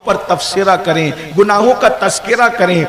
پر تبصرہ کریں، گناہوں کا تذکرہ کریں،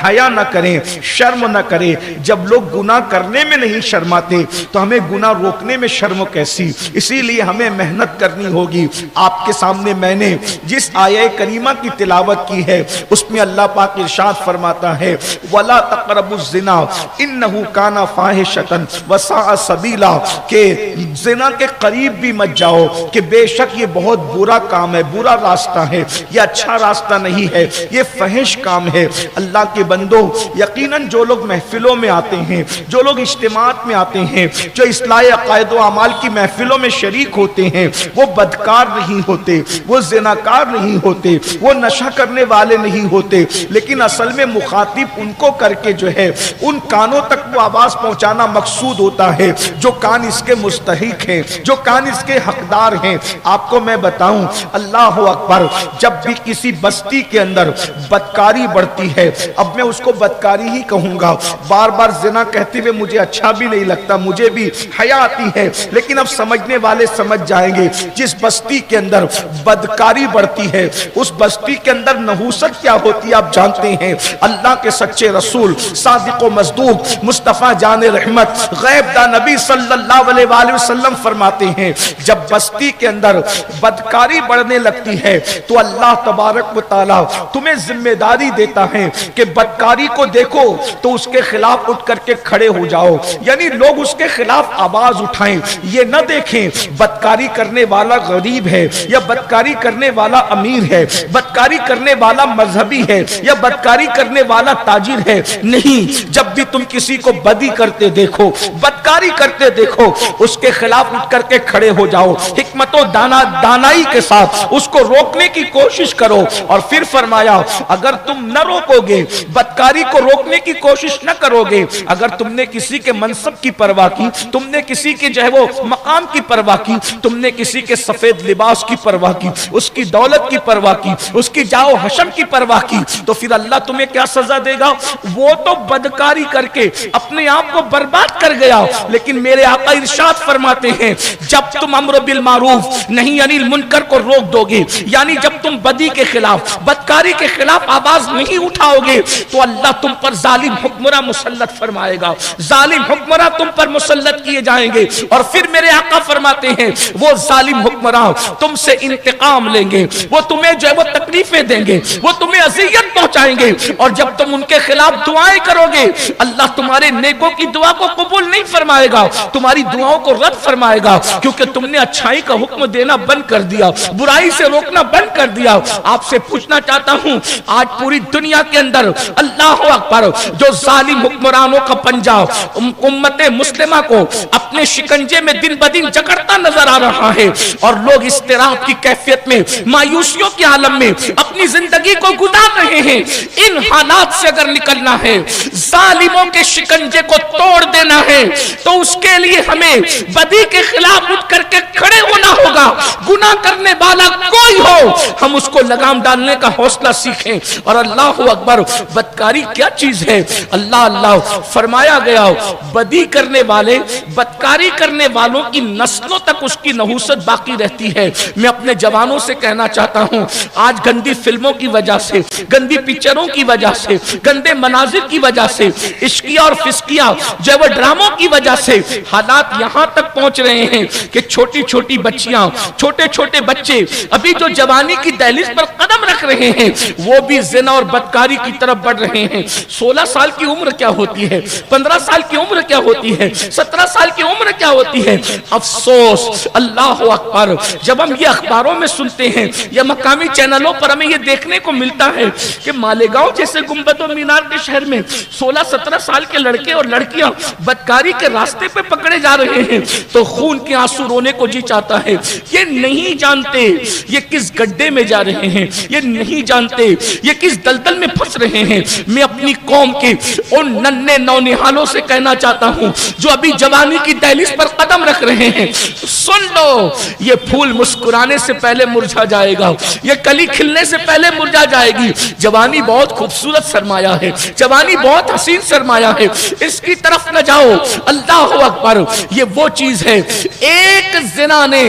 حیا نہ کریں، شرم نہ کریں۔ جب لوگ گناہ کرنے میں نہیں شرماتے تو ہمیں گناہ روکنے میں شرم کیسی؟ اسی لیے ہمیں محنت کرنی ہوگی۔ آپ کے سامنے میں نے جس آیہ کریمہ کی تلاوت کی ہے اس میں اللہ پاک ارشاد فرماتا ہے وَلَا تَقْرَبُوا الزِّنَا إِنَّهُ كَانَ فَاحِشَةً وَسَاءَ سَبِيلًا، کہ زنا کے قریب بھی مت جاؤ کہ بے شک یہ بہت برا کام ہے، برا راستہ ہے، یہ اچھا راستہ نہیں ہے، یہ فحش کام ہے۔ اللہ کے بندو، یقیناً جو لوگ محفلوں میں آتے ہیں، جو لوگ اجتماعات میں آتے ہیں، جو اصلاح عقائد و اعمال کی محفلوں میں شریک ہوتے ہیں، وہ بدکار نہیں ہوتے، وہ زناکار نہیں ہوتے، وہ نشہ کرنے والے نہیں ہوتے، لیکن اصل میں مخاطب ان کو کر کے جو ہے ان کانوں تک وہ آواز پہنچانا مقصود ہوتا ہے جو کان اس کے مستحق ہیں، جو کان اس کے حقدار ہیں۔ آپ کو میں بتاؤں، اللہ اکبر، جب بھی کسی بستی کے اندر بدکاری بڑھتی ہے، اب میں اس کو بدکاری ہی کہوں گا، بار بار زنا کہتے ہوئے مجھے اچھا بھی نہیں لگتا، مجھے بھی حیا آتی ہے، لیکن اب سمجھنے والے سمجھ جائیں گے۔ جس بستی کے اندر بدکاری بڑھتی ہے اس بستی کے اندر نحوست کیا ہوتی ہے آپ جانتے ہیں۔ اللہ کے سچے رسول صادق و مصدوق مصطفیٰ جان رحمت غیب دا نبی صلی اللہ علیہ وآلہ وسلم فرماتے ہیں جب بستی کے اندر بدکاری بڑھنے لگتی ہے تو اللہ تبارک و تعالی تمہیں ذمہ داری دیتا ہے کہ بدکاری کو دیکھو تو اس کے خلاف اٹھ کر کے کھڑے ہو جاؤ، یعنی لوگ اس کے خلاف آواز اٹھائیں، یہ نہ دیکھیں بدکاری کرنے والا غریب ہے یا بدکاری کرنے والا امیر ہے، بدکاری کرنے والا مذہبی ہے یا بدکاری کرنے والا تاجر ہے، نہیں، جب بھی تم کسی کو بدی کرتے دیکھو، بدکاری کرتے دیکھو، اس کے خلاف اٹھ کر کے کھڑے ہو جاؤ، حکمت و دانائی کے ساتھ اس کو روکنے کی کوشش کرو۔ اور پھر فرمایا اگر تم نہ روکو گے، بدکاری کو روکنے کی کوشش نہ کرو گے، اگر تم نے کسی کے منصب کی پرواہ کی، تم نے کسی کے جو ہے وہ مقام کی پرواہ کی، تم نے کسی کے سفید لباس کی پرواہ کی، اس کی دولت کی پرواہ کی، اس کی جاہ و حشم کی پرواہ کی، تو پھر اللہ تمہیں کیا سزا دے گا؟ وہ تو بدکاری کر کے اپنے آپ کو برباد کر گیا، لیکن میرے آقا ارشاد فرماتے ہیں جب تم امر بالمعروف نہیں انیل منکر کو روک دو گے، یعنی جب تم بدی کے خلاف، بدکاری کے خلاف آواز نہیں اٹھاؤ گے تو اللہ تم پر ظالم حکمراں مسلط فرمائے گا، ظالم حکمراں تم پر مسلط کیے جائیں گے، اور پھر میرے آقا فرماتے ہیں وہ ظالم حکمراں تم سے انتقام لیں گے، وہ تمہیں جو ہے وہ تکلیفیں دیں گے، وہ تمہیں اذیت پہنچائیں گے، اور جب تم ان کے خلاف دعائیں کرو گے اللہ تمہارے نیکوں کی دعا کو قبول نہیں فرمائے گا، تمہاری دعاؤں کو رد فرمائے گا، کیونکہ تم نے اچھائی کا حکم دینا بند کر دیا، برائی سے روکنا بند کر دیا۔ آپ سے پوچھنا چاہتا ہوں آج پوری دنیا کے اندر اللہ اکبر جو ظالم حکمرانوں کا پنجہ امت مسلمہ کو اپنے شکنجے میں دن بدن جکڑتا نظر آ رہا ہے، اور لوگ استراحت کی کیفیت میں، مایوسیوں کے عالم میں اپنی زندگی کو گزار رہے ہیں، ان حالات سے اگر نکلنا ہے، ظالموں کے شکنجے کو توڑ دینا ہے، تو اس کے لیے ہمیں بدی کے خلاف اٹھ کر کے کھڑے ہونا ہوگا۔ گناہ کرنے والا کوئی ہو ہم اس کو لگام ڈالنے کا حوصلہ سیکھیں۔ اور اللہ اکبر، بدکاری کیا چیز ہے؟ اللہ فرمایا گیا بدی کرنے والے، بدکاری کرنے والوں کی نسلوں تک اس کی نحوست باقی رہتی ہے۔ میں اپنے جوانوں سے کہنا چاہتا ہوں آج گندی فلموں کی وجہ سے، گندی پکچروں کی وجہ سے، گندے مناظر کی وجہ سے، عشقیہ اور فسقیہ جو ہے وہ ڈراموں کی وجہ سے حالات یہاں تک پہنچ رہے ہیں کہ چھوٹی چھوٹی بچیاں، چھوٹے چھوٹے بچے ابھی جو جوانی کی دہلیز پر قدم رکھ رہے ہیں وہ بھی زنا اور بدکاری کی طرف بڑھ رہے ہیں۔ 16 سال کی عمر کیا ہوتی ہے، 15 سال کی عمر کیا ہوتی ہے، 17 سال کی عمر کیا ہوتی ہے؟ افسوس، اللہ اکبر، جب ہم یہ اخباروں میں سنتے ہیں یا مقامی چینلوں پر ہمیں یہ دیکھنے کو ملتا ہے کہ مالیگاؤں جیسے گنبد و مینار کے شہر میں 16-17 سال کے لڑکے اور لڑکیاں بدکاری کے راستے پہ پکڑے جا رہے ہیں تو خون کے آنسو رونے کو جی چاہتا ہے۔ یہ نہیں جانتے یہ کس گڈھے میں جا رہے ہیں، یہ نہیں جانتے یہ کس دلدل میں پھنس رہے ہیں۔ میں اپنی قوم کے ان ننھے نونہالوں سے کہنا چاہتا ہوں جو ابھی جوانی کی دہلیز پر قدم رکھ رہے ہیں، سن لو یہ پھول مسکرانے سے پہلے مرجھا جائے گا، یہ کلی کھلنے سے پہلے مرجھا جائے گی۔ جوانی بہت خوبصورت سرمایہ ہے، جوانی بہت حسین سرمایہ ہے، اس کی طرف نہ جاؤ۔ اللہ اکبر، یہ وہ چیز ہے، ایک زنا نے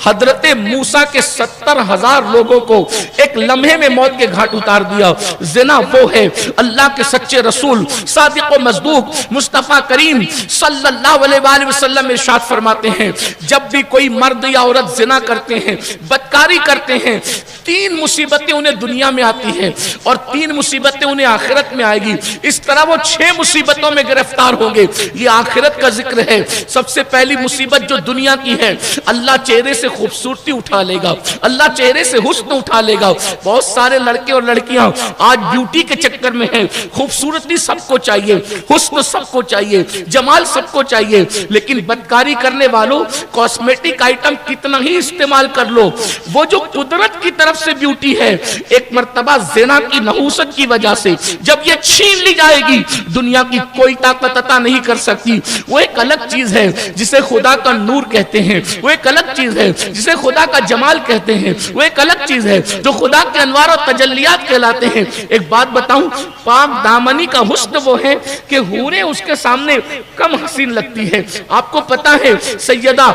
حضرت موسیٰ کے 70,000 لوگوں کو ایک لمحے میں موت کے گھاٹ اتار دیا۔ زنا وہ ہے، اللہ کے سچے رسول صادق و مصدوق مصطفیٰ کریم صلی اللہ علیہ وآلہ وسلم ارشاد فرماتے ہیں، جب بھی کوئی مرد یا عورت زنا کرتے ہیں، بدکاری کرتے ہیں، 3 مصیبتیں انہیں دنیا میں آتی ہیں اور 3 مصیبتیں انہیں آخرت میں آئے گی۔ اس طرح وہ 6 مصیبتوں میں گرفتار ہوں گے۔ یہ آخرت کا ذکر ہے۔ سب سے پہلی مصیبت جو دنیا کی ہے، اللہ چہرے سے خوبصورتی اٹھا لے گا، اللہ چہرے سے حسن اٹھا لے گا۔ بہت سارے لڑکے اور لڑکیاں آج بیوٹی کے چکر میں ہیں، خوبصورتی سب کو چاہیے، حسن سب کو چاہیے، جمال سب کو چاہیے، لیکن بدکاری کرنے والوں کاسمیٹک آئٹم کتنا ہی استعمال کر لو، وہ جو قدرت کی طرف سے بیوٹی ہے، ایک مرتبہ زنا کی نحوست کی وجہ سے جب یہ چھین لی جائے گی، دنیا کی کوئی طاقت عطا نہیں کر سکتی۔ وہ ایک الگ چیز ہے جسے خدا کا نور کہتے ہیں، وہ ایک الگ چیز ہے جسے خدا کا جمال کہتے ہیں، وہ ایک الگ چیز ہے جو خدا کے انوار و تجلیات کہلاتے ہیں۔ ایک بات بتاؤں، پاک دامنی کا حسن وہ ہے کہ حوریں اس کے سامنے کم حسین لگتی ہے۔ آپ کو پتا ہے سیدہ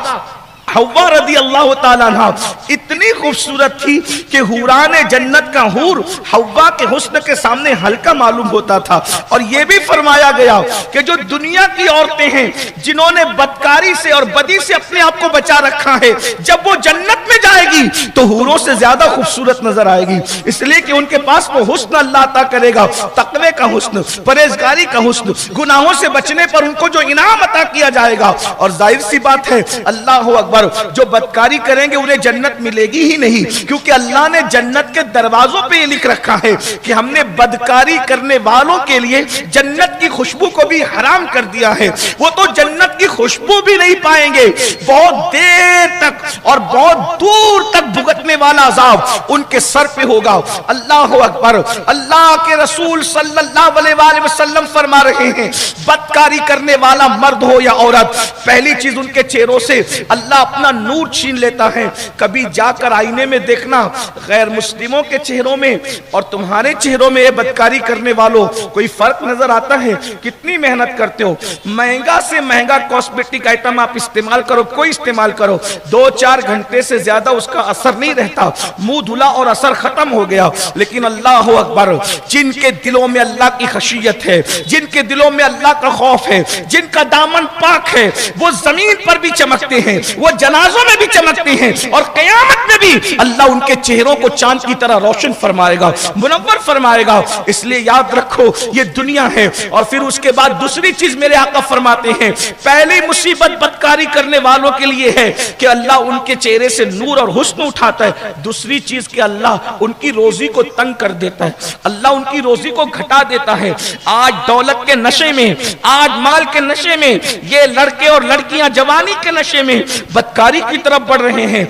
حوا رضی اللہ تعالیٰ عنہ اتنی خوبصورت تھی کہ حوران جنت کا حور حوا کے حسن کے سامنے ہلکا معلوم ہوتا تھا۔ اور یہ بھی فرمایا گیا کہ جو دنیا کی عورتیں ہیں جنہوں نے بدکاری سے اور بدی سے اپنے آپ کو بچا رکھا ہے، جب وہ جنت میں جائے گی تو حوروں سے زیادہ خوبصورت نظر آئے گی، اس لیے کہ ان کے پاس وہ حسن اللہ عطا کرے گا، تقوی کا حسن، پرہیزگاری کا حسن، گناہوں سے بچنے پر ان کو جو انعام عطا کیا جائے گا۔ اور ظاہر سی بات ہے اللہ اکبر، جو بدکاری کریں گے انہیں جنت ملے گی ہی نہیں، کیونکہ اللہ نے جنت کے دروازوں پہ یہ لکھ رکھا ہے کہ ہم نے بدکاری کرنے والوں کے لیے جنت کی خوشبو کو بھی حرام کر دیا ہے۔ وہ تو جنت کی خوشبو بھی نہیں پائیں گے، بہت دیر تک اور بہت دور تک بھگتنے والا عذاب ان کے سر پہ ہوگا۔ اللہ اکبر، اللہ کے رسول صلی اللہ علیہ وآلہ وسلم فرما رہے ہیں، بدکاری کرنے والا مرد ہو یا عورت، پہلی چیز ان کے چہروں سے اللہ اپنا نور چھین لیتا ہے۔ کبھی جا کر آئینے میں دیکھنا غیر مسلموں کے چہروں میں اور تمہارے چہروں میں، یہ بدکاری کرنے والوں، کوئی فرق نظر آتا ہے؟ کتنی محنت کرتے ہو، مہنگا سے مہنگا کاسمیٹک آئٹم آپ استعمال کرو، کوئی استعمال کرو، 2-4 گھنٹے سے زیادہ اس کا اثر نہیں رہتا، منہ دھلا اور اثر ختم ہو گیا۔ لیکن اللہ اکبر، جن کے دلوں میں اللہ کی خشیت ہے، جن کے دلوں میں اللہ کا خوف ہے، جن کا دامن پاک ہے، وہ زمین پر بھی چمکتے ہیں، وہ جنازوں میں بھی چمکتے ہیں، اور قیامت میں بھی اللہ ان کے چہروں کو چاند کی طرح روشن فرمائے گا، منور فرمائے گا۔ اس لیے یاد رکھو یہ دنیا ہے۔ اور پھر اس کے بعد دوسری چیز میرے آقا فرماتے ہیں، پہلی مصیبت بدکاری کرنے والوں کے لیے ہے کہ اللہ ان کے چہرے سے نور اور حسن اٹھاتا ہے۔ دوسری چیز کہ اللہ ان کی روزی کو تنگ کر دیتا ہے، اللہ ان کی روزی کو گھٹا دیتا ہے۔ آج دولت کے نشے میں، آج مال کے نشے میں یہ لڑکے اور لڑکیاں جوانی کے نشے میں بدکاری کی طرف بڑھ رہے ہیں۔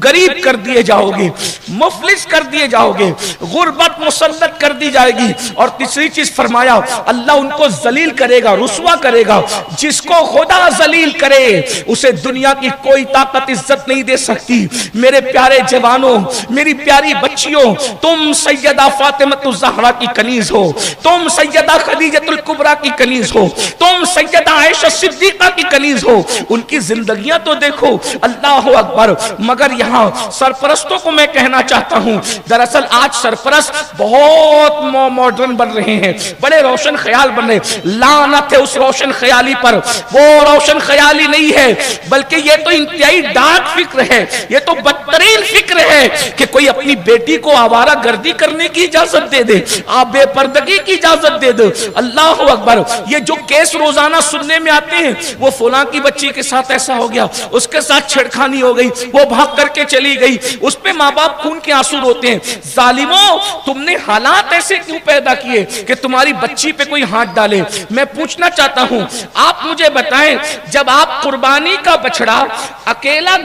غریب کر دیے جاؤ گے، مفلس کر دیے جاؤ گے، غربت مسلط کر دی جائے گی۔ اور تیسری چیز فرمایا، اللہ ان کو ذلیل کرے گا، رسوا کرے گا۔ جس کو خدا ذلیل کرے اسے دنیا کی کوئی طاقت عزت نہیں دے سکتی۔ میرے پیارے جوانوں، میری پیاری بچیوں، تم سیدہ فاطمہ الزہرا کی کنیز ہو، تم سیدہ خدیجہ الکبریٰ کی کنیز ہو، تم سیدہ عائشہ صدیقہ کی کنیز ہو۔ ان کی زندگیاں تو دیکھو، اللہ اکبر۔ مگر یہاں سرپرستوں کو میں کہنا چاہتا ہوں، دراصل آج سرپرست بہت ماڈرن بن رہے ہیں، بڑے روشن خیال بن رہے ہیں۔ لعنت ہے اس روشن خیالی پر، وہ روشن خیالی نہیں ہے، بلکہ یہ تو انتہائی ڈارک فکر ہے، یہ تو بدترین فکر ہے کہ کوئی اپنی بیٹی کو آوارہ گردی کرنے کی اجازت دے دے، آپ بے پردگی کی اجازت دے دے۔ اللہ اکبر۔ یہ جو کیس روزانہ سننے میں آتے ہیں، وہ فلاں کی بچی کے ساتھ ایسا ہو گیا، اس کے ساتھ چھڑکھانی ہو گئی، وہ بھاگ کر کے چلی گئی، اس پہ ماں باپ خون کے آنسو روتے ہیں، ظالموں تم نے حالات ایسے کیوں پیدا کیے کہ تمہاری بچی پہ کوئی ہاتھ ڈالے؟ میں پوچھنا چاہتا ہوں، آپ مجھے بتائیں، جب آپ قربانی کا بچڑا اکیلا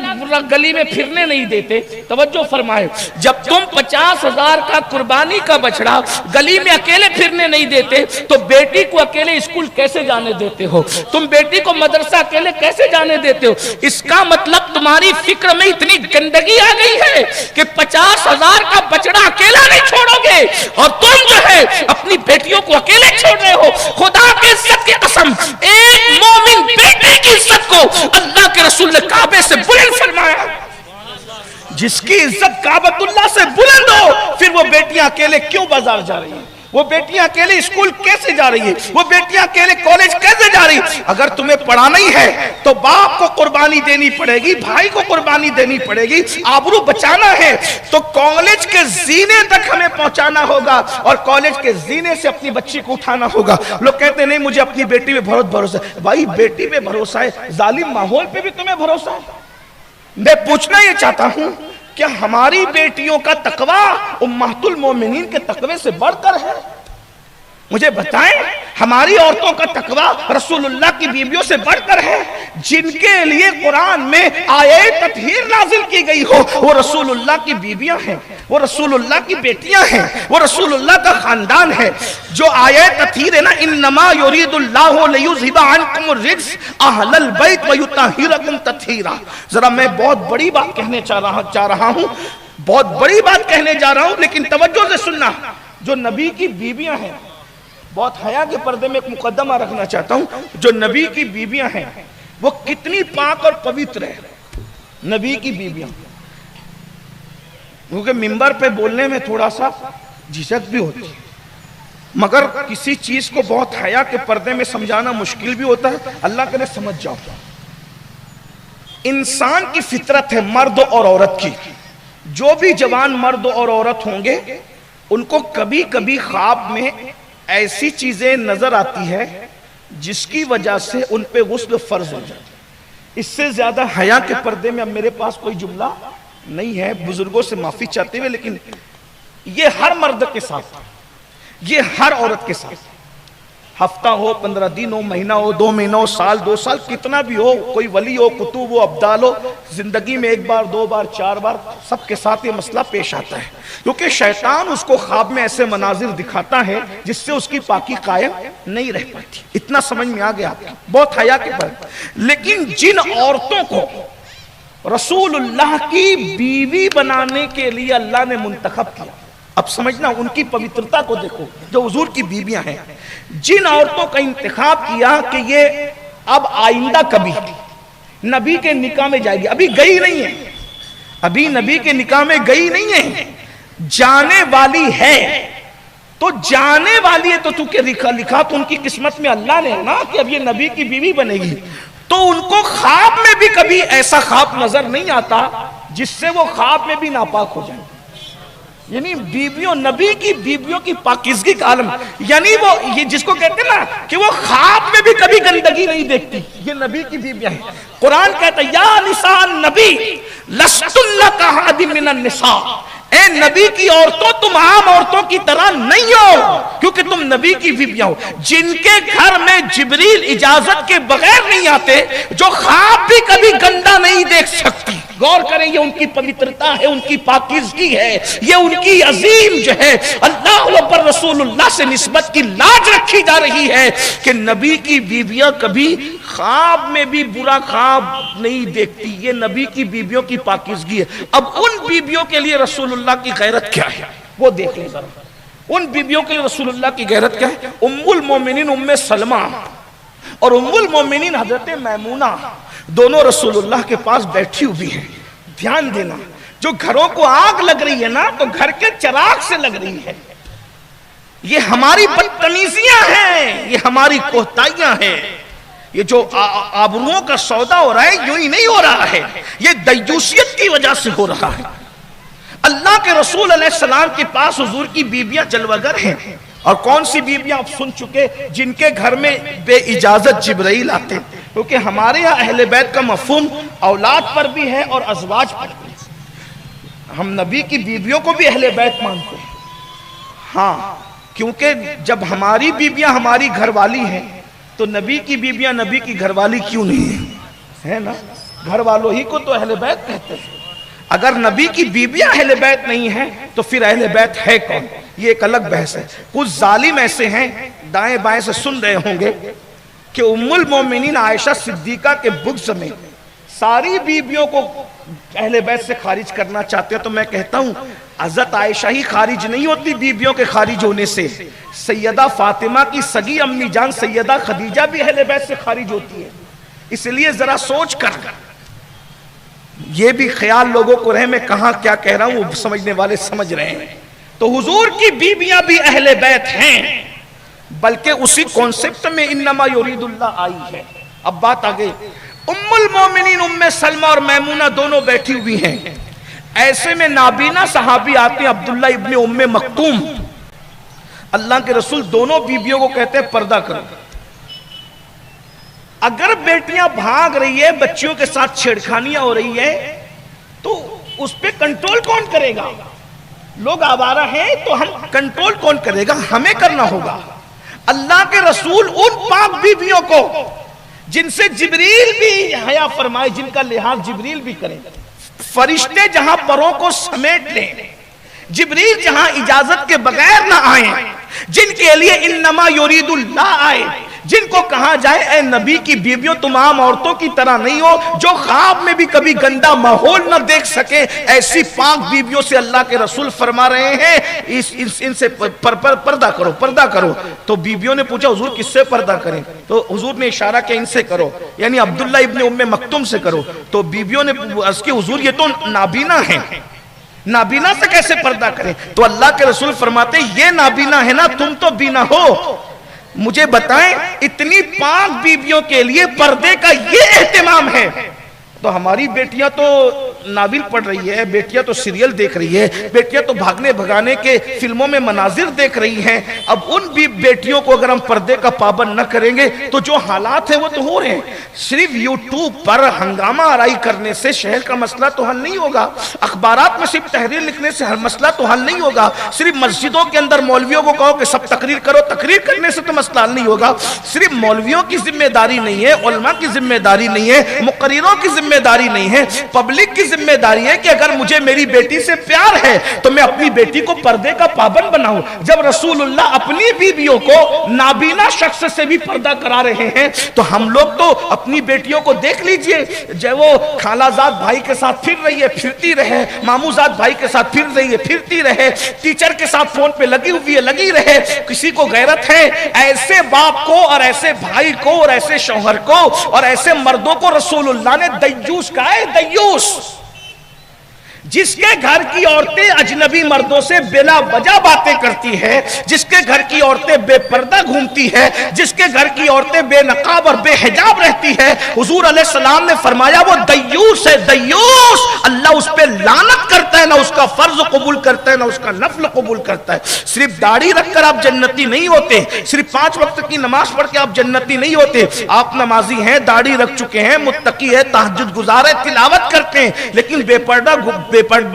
گلی میں پھرنے نہیں دیتے، توجہ فرمائے، جب تم 50,000 کا قربانی کا بچڑا گلی میں اکیلے پھرنے نہیں دیتے تو بیٹی کو اکیلے اسکول کیسے جانے دیتے ہو؟ تم بیٹی کو مدرسہ اکیلے کیسے جانے دیتے ہو؟ اس کا مطلب تمہاری فکر میں اتنی گندگی آ گئی ہے کہ 50,000 کا بچڑا اکیلا نہیں چھوڑو گے، اور تم جو ہے اپنی بیٹیوں کو اکیلے چھوڑ رہے ہو۔ خدا کی عزت کی قسم، ایک مومن بیٹی کی عزت کو اللہ کے رسول نے کعبے سے بلند فرمایا۔ جس کی عزت کعبۃ اللہ سے بلند ہو، پھر وہ بیٹیاں اکیلے کیوں بازار جا رہی ہیں؟ وہ بیٹیاں اکیلے اسکول کیسے جا رہی ہیں؟ وہ بیٹیاں اکیلے کالج کیسے جا رہی ہیں؟ اگر تمہیں پڑھانا ہی ہے تو باپ کو قربانی دینی پڑے گی، بھائی کو قربانی دینی پڑے گی، آبرو بچانا ہے تو کالج کے زینے تک ہمیں پہنچانا ہوگا، اور کالج کے زینے سے اپنی بچی کو اٹھانا ہوگا۔ لوگ کہتے ہیں نہیں مجھے اپنی بیٹی پہ بہت بھروسہ ہے۔ بھائی بیٹی پہ بھروسہ ہے، ظالم ماحول پہ بھی تمہیں بھروسہ ہے؟ میں پوچھنا یہ چاہتا ہوں، کیا ہماری بیٹیوں کا تقوی امہات المومنین کے تقوی سے بڑھ کر ہے؟ مجھے بتائیں، ہماری عورتوں کا تقوی رسول اللہ کی بیویوں سے بڑھ کر ہے؟ جن کے لیے قرآن میں آیت تطہیر نازل کی گئی ہو، وہ رسول اللہ کی بیویاں ہیں، وہ رسول اللہ کی بیٹیاں ہیں، وہ رسول اللہ کا خاندان ہے۔ جو آیت تطہیر ہے نا، انما یرید اللہ لیذھب عنکم الرجس اہل البیت ویطہرکم تطہیرا، ذرا میں بہت بڑی بات کہنے چاہ رہا ہوں، بہت بڑی بات کہنے جا رہا ہوں، لیکن توجہ سے سننا۔ جو نبی کی بیویاں ہیں، بہت حیا کے پردے میں ایک مقدمہ رکھنا چاہتا ہوں، جو نبی کی بیویاں ہیں وہ کتنی پاک اور پوتر ہے۔ نبی کی بیویاں، کیونکہ منبر پہ بولنے میں تھوڑا سا جھجک بھی ہوتی ہے، مگر کسی چیز کو بہت حیا کے پردے میں سمجھانا مشکل بھی ہوتا ہے، اللہ کرے سمجھ جاؤ۔ انسان کی فطرت ہے مرد اور عورت کی، جو بھی جوان مرد اور عورت ہوں گے ان کو کبھی کبھی خواب میں ایسی چیزیں نظر آتی ہے جس کی وجہ سے ان پہ غسل فرض ہو جائے۔ اس سے زیادہ حیا کے پردے میں اب میرے پاس کوئی جملہ نہیں ہے، بزرگوں سے معافی چاہتے ہوئے، لیکن یہ ہر مرد کے ساتھ، یہ ہر عورت کے ساتھ، ہفتہ ہو، 15 دن ہو، مہینہ ہو، 2 مہینہ ہو، سال 2 سال، کتنا بھی ہو، کوئی ولی ہو، کتب ہو، ابدال ہو، زندگی میں 1 بار 2 بار 4 بار سب کے ساتھ یہ مسئلہ پیش آتا ہے، کیونکہ شیطان اس کو خواب میں ایسے مناظر دکھاتا ہے جس سے اس کی پاکی قائم نہیں رہ پاتی۔ اتنا سمجھ میں آ گیا آپ کو، بہت حیا کے بات۔ لیکن جن عورتوں کو رسول اللہ کی بیوی بنانے کے لیے اللہ نے منتخب کیا، اب سمجھنا، ان کی پوترتا کو دیکھو، جو حضور کی بیویاں ہیں، جن عورتوں کا انتخاب کیا کہ یہ اب آئندہ کبھی نبی کے نکاح میں جائے گی، ابھی گئی نہیں ہے، ابھی نبی کے نکاح میں گئی نہیں ہے، جانے والی ہے، تو جانے والی ہے تو لکھا تو ان کی قسمت میں اللہ نے ہے نا کہ اب یہ نبی کی بیوی بنے گی، تو ان کو خواب میں بھی کبھی ایسا خواب نظر نہیں آتا جس سے وہ خواب میں بھی ناپاک ہو جائے۔ یعنی بیویوں، نبی کی بیویوں کی پاکیزگی کا عالم، یعنی وہ یہ جس کو کہتے ہیں نا کہ وہ خواب میں بھی کبھی گندگی نہیں دیکھتی، یہ نبی کی بیویاں ہیں۔ قرآن کہتا ہے یا نساء النبی لستن کاحد من النساء، اے نبی کی عورتوں تم عام عورتوں کی طرح نہیں ہو، کیونکہ تم نبی کی بیویاں ہو۔ جن کے گھر میں جبریل اجازت کے بغیر نہیں آتے، جو خواب بھی کبھی گندا نہیں دیکھ سکتی، غور کریں، یہ ان کی پوترتا ہے، ان کی پاکیزگی ہے، یہ ان کی عظیم جو ہے اللہ پر رسول اللہ سے نسبت کی لاج رکھی جا رہی ہے کہ نبی کی بیویاں کبھی خواب میں بھی برا خواب نہیں دیکھتی، یہ نبی کی بیویوں کی پاکیزگی ہے۔ اب ان بیویوں کے لیے رسول اللہ کی غیرت کیا ہے وہ دیکھ لیں ذرا، ان بیویوں کے لیے رسول اللہ کی غیرت کیا ہے۔ ام المومنین ام سلمہ اور ام المومنین حضرت میمونہ دونوں رسول اللہ کے پاس بیٹھی ہوئی ہیں۔ دھیان دینا، جو گھروں کو آگ لگ رہی ہے نا تو گھر کے چراغ سے لگ رہی ہے، یہ ہماری بدتمیزیاں ہیں، یہ ہماری کوتاہیاں ہیں، یہ جو آبروؤں کا سودا ہو رہا ہے یوں ہی نہیں ہو رہا ہے، یہ دیوسیت کی وجہ سے ہو رہا ہے۔ اللہ کے رسول علیہ السلام کے پاس حضور کی بیویاں جلوگر ہیں، اور کون سی بیویاں آپ سن چکے، جن کے گھر میں بے اجازت جبرائیل آتے، کیونکہ ہمارے یہاں اہل بیت کا مفہوم اولاد پر بھی ہے اور ازواج پر بھی ہے۔ ہم نبی کی بیویوں کو بھی اہل بیت مانتے ہیں، ہاں، کیونکہ جب ہماری بیویاں ہماری گھر والی ہیں تو نبی کی بیویاں نبی کی گھر والی کیوں نہیں ہیں؟ ہے نا، گھر والوں ہی کو تو اہل بیت کہتے ہیں۔ اگر نبی کی بیویاں اہل بیت نہیں ہیں تو پھر اہل بیت ہے کون؟ یہ ایک الگ بحث ہے۔ کچھ ظالم ایسے ہیں، دائیں بائیں سے سن رہے ہوں گے، کہ ام المومنین عائشہ صدیقہ کے بغض میں ساری بیویوں کو اہل بیت سے خارج کرنا چاہتے ہیں، تو میں کہتا ہوں حضرت عائشہ ہی خارج نہیں ہوتی بیویوں کے خارج ہونے سے، سیدہ فاطمہ کی سگی امی جان سیدہ خدیجہ بھی اہل بیت سے خارج ہوتی ہے۔ اس لیے ذرا سوچ کر، یہ بھی خیال لوگوں کو رہے میں کہاں کیا کہہ رہا ہوں، وہ سمجھنے والے سمجھ رہے ہیں۔ تو حضور کی بیویاں بھی اہل بیت ہیں، بلکہ اسی کانسیپٹ میں انما یرید اللہ آئی ہے۔ اب بات آگے، ام المومنین ام سلمہ اور میمونہ دونوں بیٹھی ہوئی ہیں، ایسے میں نابینا صحابی آتے ہیں عبداللہ ابن ام مکتوم، اللہ کے رسول دونوں بیویوں کو کہتے ہیں پردہ کرو۔ اگر بیٹیاں بھاگ رہی ہے، بچیوں کے ساتھ چھیڑخانیاں ہو رہی ہے، تو اس پہ کنٹرول کون کرے گا؟ لوگ آوارہ ہیں تو ہم کنٹرول کون کرے گا؟ ہمیں کرنا ہوگا۔ اللہ کے رسول ان پاک بیویوں کو جن سے جبریل بھی حیا فرمائے، جن کا لحاظ جبریل بھی کرے، فرشتے جہاں پروں کو سمیٹ لیں، جبریل جہاں اجازت کے بغیر نہ آئیں، جن کے لیے انما یرید اللہ آئے، جن کو کہا جائے اے نبی کی بیویوں تم عام عورتوں کی طرح نہیں ہو، جو خواب میں بھی کبھی گندا ماحول نہ دیکھ سکے، ایسی پاک بیویوں سے اللہ کے رسول فرما رہے ہیں ان سے پردہ کرو، پردہ کرو۔ تو بیویوں نے پوچھا حضور کس سے پردہ کریں؟ تو حضور نے اشارہ کیا ان سے کرو، یعنی عبداللہ ابن ام مکتوم سے کرو۔ تو بیویوں نے عرض کی حضور یہ تو نابینا ہیں، نابینا سے کیسے پردہ کریں؟ تو اللہ کے رسول فرماتے یہ نابینا ہے نا، تم تو بینا ہو، مجھے بتائیں اتنی پاک بیویوں کے لیے پردے کا یہ اہتمام ہے، تو ہماری بیٹیاں تو ناول پڑھ رہی ہے، بیٹیاں تو سیریل دیکھ رہی ہے، بیٹیاں تو بھاگنے بھگانے کے فلموں میں مناظر دیکھ رہی ہیں۔ اب ان بھی بیٹیوں کو اگر ہم پردے کا پابند نہ کریں گے تو جو حالات ہیں وہ تو ہو رہے ہیں۔ صرف یوٹیوب پر ہنگامہ آرائی کرنے سے شہر کا مسئلہ تو حل نہیں ہوگا، اخبارات میں صرف تحریر لکھنے سے ہر مسئلہ تو حل نہیں ہوگا، صرف مسجدوں کے اندر مولویوں کو کہو کہ سب تقریر کرو، تقریر کرنے سے تو مسئلہ حل نہیں ہوگا۔ صرف مولویوں کی ذمہ داری نہیں ہے، علماء کی ذمہ داری نہیں ہے، مقرروں کی ذمہ داری نہیں ہے، پبلک کی ذمہ داری ہے کہ اگر مجھے میری بیٹی سے پیار ہے تو میں اپنی بیٹی کو پردے کا پابند بناؤں۔ جب رسول اللہ اپنی بیویوں کو نابینا شخص سے بھی پردہ کرا رہے ہیں تو ہم لوگ تو اپنی بیٹیوں کو دیکھ لیجئے، جو وہ خالہ زاد بھائی کے ساتھ پھر رہی ہے پھرتی رہے، ماموں زاد بھائی کے ساتھ پھر رہی ہے پھرتی رہے، ٹیچر کے ساتھ فون پہ لگی ہوئی ہے لگی رہے، کسی کو غیرت ہے؟ ایسے باپ کو اور ایسے بھائی کو اور ایسے شوہر کو اور ایسے مردوں کو رسول اللہ نے دیوس کہا ہے، دیوس، جس کے گھر کی عورتیں اجنبی مردوں سے بلا وجہ باتیں کرتی ہے، جس کے گھر کی عورتیں بے پردہ گھومتی ہے، جس کے گھر کی عورتیں بے نقاب اور بے حجاب رہتی ہے، حضور علیہ السلام نے فرمایا وہ دیوس ہے، دیوس، اللہ اس پہ لعنت کرتا ہے، نہ اس کا فرض قبول کرتا ہے نہ اس کا نفل قبول کرتا ہے۔ صرف داڑھی رکھ کر آپ جنتی نہیں ہوتے، صرف 5 وقت کی نماز پڑھ کے آپ جنتی نہیں ہوتے، آپ نمازی ہیں، داڑھی رکھ چکے ہیں، متقی ہے، تہجد گزار ہے، تلاوت کرتے ہیں، لیکن بے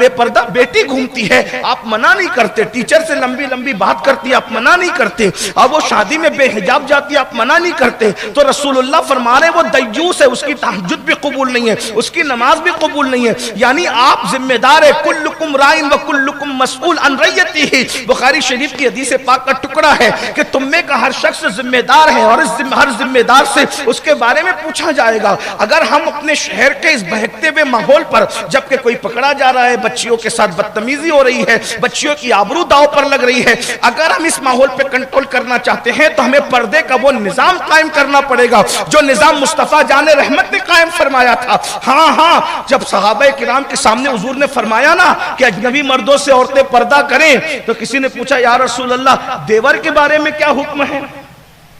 پردہ بیٹی گھومتی ہے، آپ منع نہیں کرتے، ٹیچر سے لمبی لمبی بات کرتی ہے، آپ منع نہیں کرتے، اب وہ شادی میں بے حجاب جاتی ہے، آپ منع نہیں کرتے۔ تو رسول اللہ فرما رہے وہ دیوس ہے، اس کی تہجد بھی قبول نہیں ہے، اس کی نماز بھی قبول نہیں ہے، یعنی آپ ذمہ دار ہے، کلکم رائن و کلکم مسئول عن رعیتہ، بخاری شریف کی حدیث پاک کا ٹکڑا ہے کہ تم میں کا ہر شخص ذمہ دار ہے اور ہر ذمہ دار سے اس کے بارے میں پوچھا جائے گا۔ اگر ہم اپنے شہر کے اس بہکتے ہوئے ماحول پر، جبکہ کوئی پکڑا جا رہا ہے، بچیوں کے ساتھ بدتمیزی ہو رہی ہے، بچیوں کی آبرو داؤ پر لگ رہی ہے، اگر ہم اس ماحول پہ کنٹرول کرنا چاہتے ہیں تو ہمیں پردے کا وہ نظام قائم کرنا پڑے گا جو نظام مصطفیٰ جان رحمت نے قائم فرمایا تھا۔ ہاں جب صحابہ کرام کے سامنے حضور نے فرمایا نا کہ اجنبی مردوں سے عورتیں پردہ کریں، تو کسی نے پوچھا یا رسول اللہ دیور کے بارے میں کیا حکم ہے،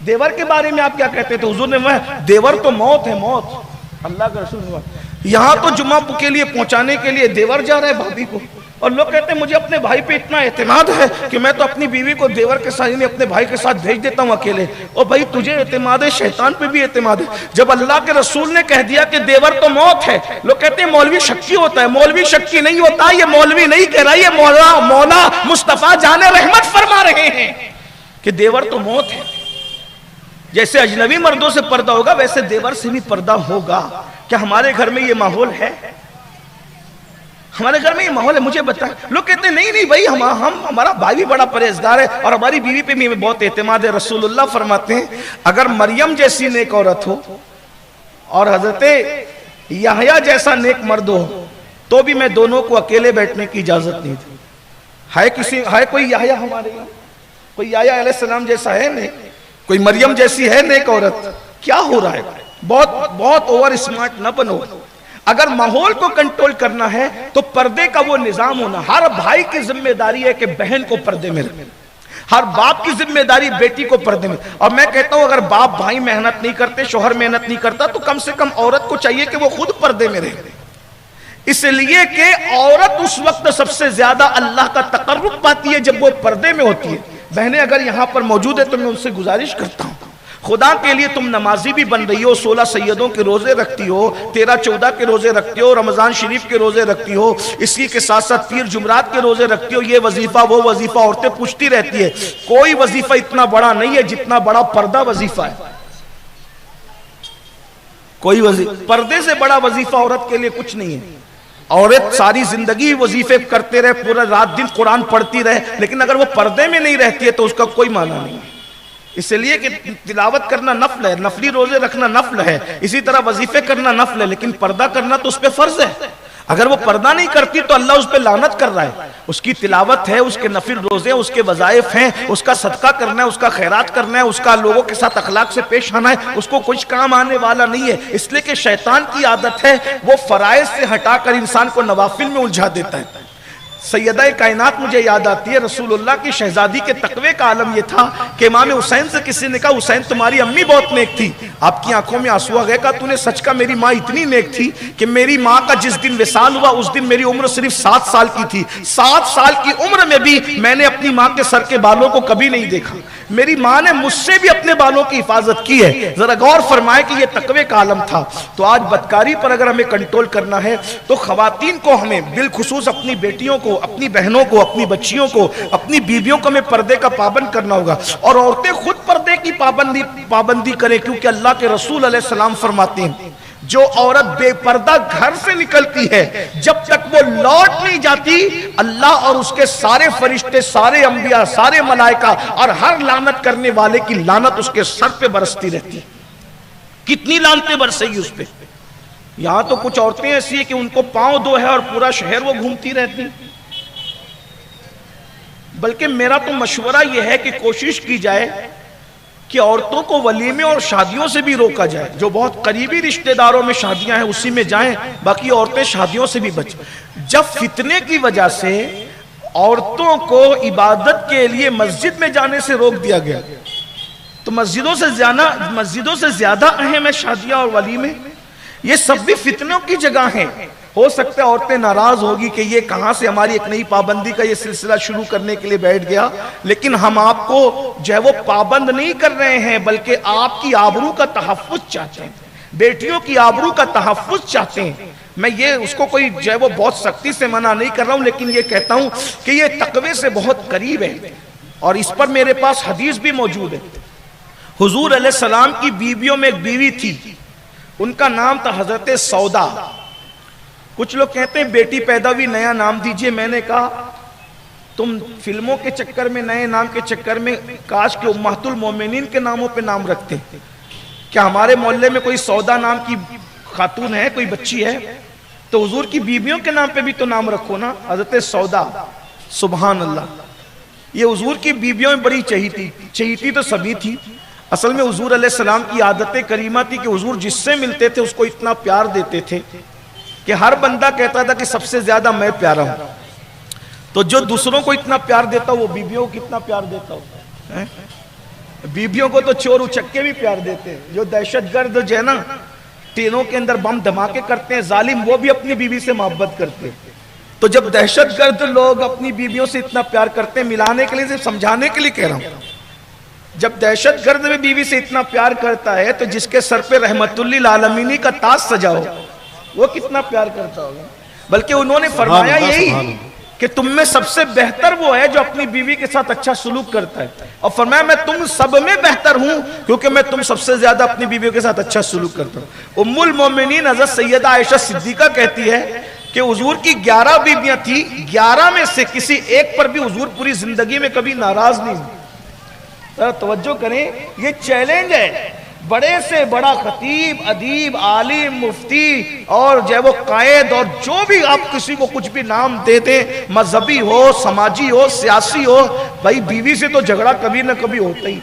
دیور کے بارے میں آپ کیا کہتے ہیں؟ تو حضور نے دیور تو موت ہے، موت۔ اللہ کا رسول یہاں تو جمعہ کے لیے پہنچانے کے لیے دیور جا رہا ہے بھابھی کو، اور لوگ کہتے ہیں مجھے اپنے بھائی پہ اتنا اعتماد ہے کہ میں تو اپنی بیوی کو دیور کے ساتھ یعنی اپنے بھائی کے ساتھ بھیج دیتا ہوں اکیلے. اور بھائی تجھے اعتماد ہے, شیطان پہ بھی اعتماد ہے. جب اللہ کے رسول نے کہہ دیا کہ دیور تو موت ہے, لوگ کہتے ہیں مولوی شکی ہوتا ہے. مولوی شکی نہیں ہوتا, یہ مولوی نہیں کہہ رہا, یہ مولا مصطفیٰ جان رحمت فرما رہے ہیں کہ دیور تو موت ہے. جیسے اجنبی مردوں سے پردہ ہوگا ویسے دیور سے بھی پردہ ہوگا. کیا ہمارے گھر میں یہ ماحول ہے؟ ہمارے گھر میں یہ ماحول ہے؟ مجھے بتائیں. لوگ کہتے ہیں نہیں بھائی ہمارا بھائی بھی بڑا پرہیزگار ہے اور ہماری بیوی پہ بھی بہت اعتماد ہے. رسول اللہ فرماتے ہیں اگر مریم جیسی نیک عورت ہو اور حضرت یحییٰ جیسا نیک مرد ہو تو بھی میں دونوں کو اکیلے بیٹھنے کی اجازت نہیں دی. ہے کوئی یحییٰ ہمارے یہاں؟ کوئی یحییٰ علیہ السلام جیسا ہے نہیں؟ کوئی مریم جیسی ہے نیک عورت؟ کیا ہو رہا ہے؟ بہت اوور اسمارٹ نہ بنو. اگر ماحول کو کنٹرول کرنا ہے تو پردے کا وہ نظام ہونا. ہر بھائی کی ذمہ داری ہے کہ بہن کو پردے میں رکھے. ہر باپ کی ذمہ داری بیٹی کو پردے میں. اور میں کہتا ہوں اگر باپ بھائی محنت نہیں کرتے, شوہر محنت نہیں کرتا, تو کم سے کم عورت کو چاہیے کہ وہ خود پردے میں رہے. اس لیے کہ عورت اس وقت سب سے زیادہ اللہ کا تقرب پاتی ہے جب وہ پردے میں ہوتی ہے. بہنیں اگر یہاں پر موجود ہے تو میں ان سے گزارش کرتا ہوں, خدا کے لیے تم نمازی بھی بن رہی ہو, 16 سیدوں کے روزے رکھتی ہو, 13-14 کے روزے رکھتی ہو, رمضان شریف کے روزے رکھتی ہو, اسی کے ساتھ ساتھ پیر جمعرات کے روزے رکھتی ہو, یہ وظیفہ وہ وظیفہ عورتیں پوچھتی رہتی ہے. کوئی وظیفہ اتنا بڑا نہیں ہے جتنا بڑا پردہ وظیفہ ہے. کوئی پردے سے بڑا وظیفہ عورت کے لیے کچھ نہیں ہے. عورت ساری زندگی وظیفے کرتے رہے, پورا رات دن قرآن پڑھتی رہے, لیکن اگر وہ پردے میں نہیں رہتی ہے تو اس کا کوئی معنی نہیں. اس لیے کہ تلاوت کرنا نفل ہے, نفلی روزے رکھنا نفل ہے, اسی طرح وظیفے کرنا نفل ہے, لیکن پردہ کرنا تو اس پہ فرض ہے. اگر وہ پردہ نہیں کرتی تو اللہ اس پہ لعنت کر رہا ہے. اس کی تلاوت ہے, اس کے نفل روزے, اس کے وظائف ہیں, اس کا صدقہ کرنا ہے, اس کا خیرات کرنا ہے, اس کا لوگوں کے ساتھ اخلاق سے پیش آنا ہے, اس کو کچھ کام آنے والا نہیں ہے. اس لیے کہ شیطان کی عادت ہے وہ فرائض سے ہٹا کر انسان کو نوافل میں الجھا دیتا ہے. سیدہ کائنات مجھے یاد آتی ہے, رسول اللہ کی شہزادی کے تقوی کا عالم یہ تھا کہ امام حسین سے کسی نے کہا حسین تمہاری امی بہت نیک تھی. آپ کی آنکھوں میں آنسو آ گئے. کہا تو نے سچ کا, میری ماں اتنی نیک تھی کہ میری ماں کا جس دن وصال ہوا اس دن میری عمر صرف 7 سال کی تھی. 7 سال کی عمر میں بھی میں نے اپنی ماں کے سر کے بالوں کو کبھی نہیں دیکھا. میری ماں نے مجھ سے بھی اپنے بالوں کی حفاظت کی ہے. ذرا غور فرمائے کہ یہ تقوی کا عالم تھا. تو آج بدکاری پر اگر ہمیں کنٹرول کرنا ہے تو خواتین کو ہمیں بالخصوص اپنی بیٹیوں کو, اپنی بہنوں کو, اپنی بچیوں کو, اپنی بیویوں کو ہمیں پردے کا پابند کرنا ہوگا. اور عورتیں خود پردے کی پابندی کریں, کیونکہ اللہ کے رسول علیہ السلام فرماتے ہیں جو عورت بے پردہ گھر سے نکلتی ہے جب تک وہ لوٹ نہیں جاتی اللہ اور اس کے سارے فرشتے, سارے انبیاء, سارے ملائکہ اور ہر لعنت کرنے والے کی لعنت اس کے سر پہ برستی رہتی ہے. کتنی لعنتیں برسے گی اس پہ. یہاں تو کچھ عورتیں ایسی ہیں کہ ان کو پاؤں دو ہے اور پورا شہر وہ گھومتی رہتی. بلکہ میرا تو مشورہ یہ ہے کہ کوشش کی جائے کہ عورتوں کو ولیمے اور شادیوں سے بھی روکا جائے. جو بہت قریبی رشتہ داروں میں شادیاں ہیں اسی میں جائیں, باقی عورتیں شادیوں سے بھی بچیں. جب فتنے کی وجہ سے عورتوں کو عبادت کے لیے مسجد میں جانے سے روک دیا گیا تو مسجدوں سے زیادہ اہم ہے شادیاں اور ولیمے. یہ سب بھی فتنوں کی جگہ ہیں. ہو سکتا ہے عورتیں ناراض ہوگی کہ یہ کہاں سے ہماری ایک نئی پابندی کا یہ سلسلہ شروع کرنے کے لیے بیٹھ گیا, لیکن ہم آپ کو جو ہے وہ پابند نہیں کر رہے ہیں بلکہ آپ کی آبرو کا تحفظ چاہتے ہیں, بیٹیوں کی آبرو کا تحفظ چاہتے ہیں. میں یہ اس کو کوئی جو ہے وہ بہت سختی سے منع نہیں کر رہا ہوں, لیکن یہ کہتا ہوں کہ یہ تقوی سے بہت قریب ہے. اور اس پر میرے پاس حدیث بھی موجود ہے. حضور علیہ السلام کی بیویوں میں ایک بیوی تھی, ان کا نام تھا حضرت سودا. کچھ لوگ کہتے ہیں بیٹی پیدا ہوئی نیا نام دیجئے. میں نے کہا تم فلموں کے چکر میں, نئے نام کے چکر میں کاش کہ امہات المومنین کے ناموں پہ نام رکھتے. کیا ہمارے محلے میں کوئی سودا نام کی خاتون ہے, کوئی بچی ہے؟ تو حضور کی بیویوں کے نام پہ بھی تو نام رکھو نا, حضرت سودا. سبحان اللہ. یہ حضور کی بیویوں میں بڑی چہیتی تو سبھی تھی. اصل میں حضور علیہ السلام کی عادت کریمہ تھی کہ حضور جس سے ملتے تھے اس کو اتنا پیار دیتے تھے کہ ہر بندہ کہتا تھا کہ سب سے زیادہ میں پیارا ہوں. تو جو دوسروں کو اتنا پیار دیتا وہ بیویوں کو کتنا پیار دیتا ہو. بیویوں کو تو چور اچکے بھی پیار دیتے ہیں. جو دہشت گرد جو ہے نا ٹرینوں کے اندر بم دھماکے کرتے ہیں ظالم, وہ بھی اپنی بیوی سے محبت کرتے ہیں. تو جب دہشت گرد لوگ اپنی بیویوں سے اتنا پیار کرتے ہیں، ملانے کے لیے، صرف سمجھانے کے لیے کہہ رہا ہوں، جب دہشت گرد میں بیوی سے اتنا پیار کرتا ہے تو جس کے سر پہ رحمت للعالمین کا تاج سجا ہو وہ کتنا پیار کرتا ہوگا. بلکہ انہوں نے فرمایا یہی کہ تم میں سب سے بہتر وہ ہے جو اپنی بیوی کے ساتھ اچھا سلوک کرتا ہے، اور فرمایا میں تم سب میں بہتر ہوں کیونکہ میں تم سب سے زیادہ اپنی بیویوں کے ساتھ اچھا سلوک کرتا ہوں. ام المومنین حضرت سیدہ عائشہ صدیقہ کہتی ہے کہ حضور کی 11 بیویاں تھی، 11 میں سے کسی ایک پر بھی حضور پوری زندگی میں کبھی ناراض نہیں ہوئے. توجہ کریں، یہ چیلنج ہے. بڑے سے بڑا خطیب، ادیب، عالم، مفتی اور جو ہے وہ قائد، اور جو بھی آپ کسی کو کچھ بھی نام دے دیں، مذہبی ہو، سماجی ہو، سیاسی ہو، بھائی بیوی سے تو جھگڑا کبھی نہ کبھی ہوتا ہی،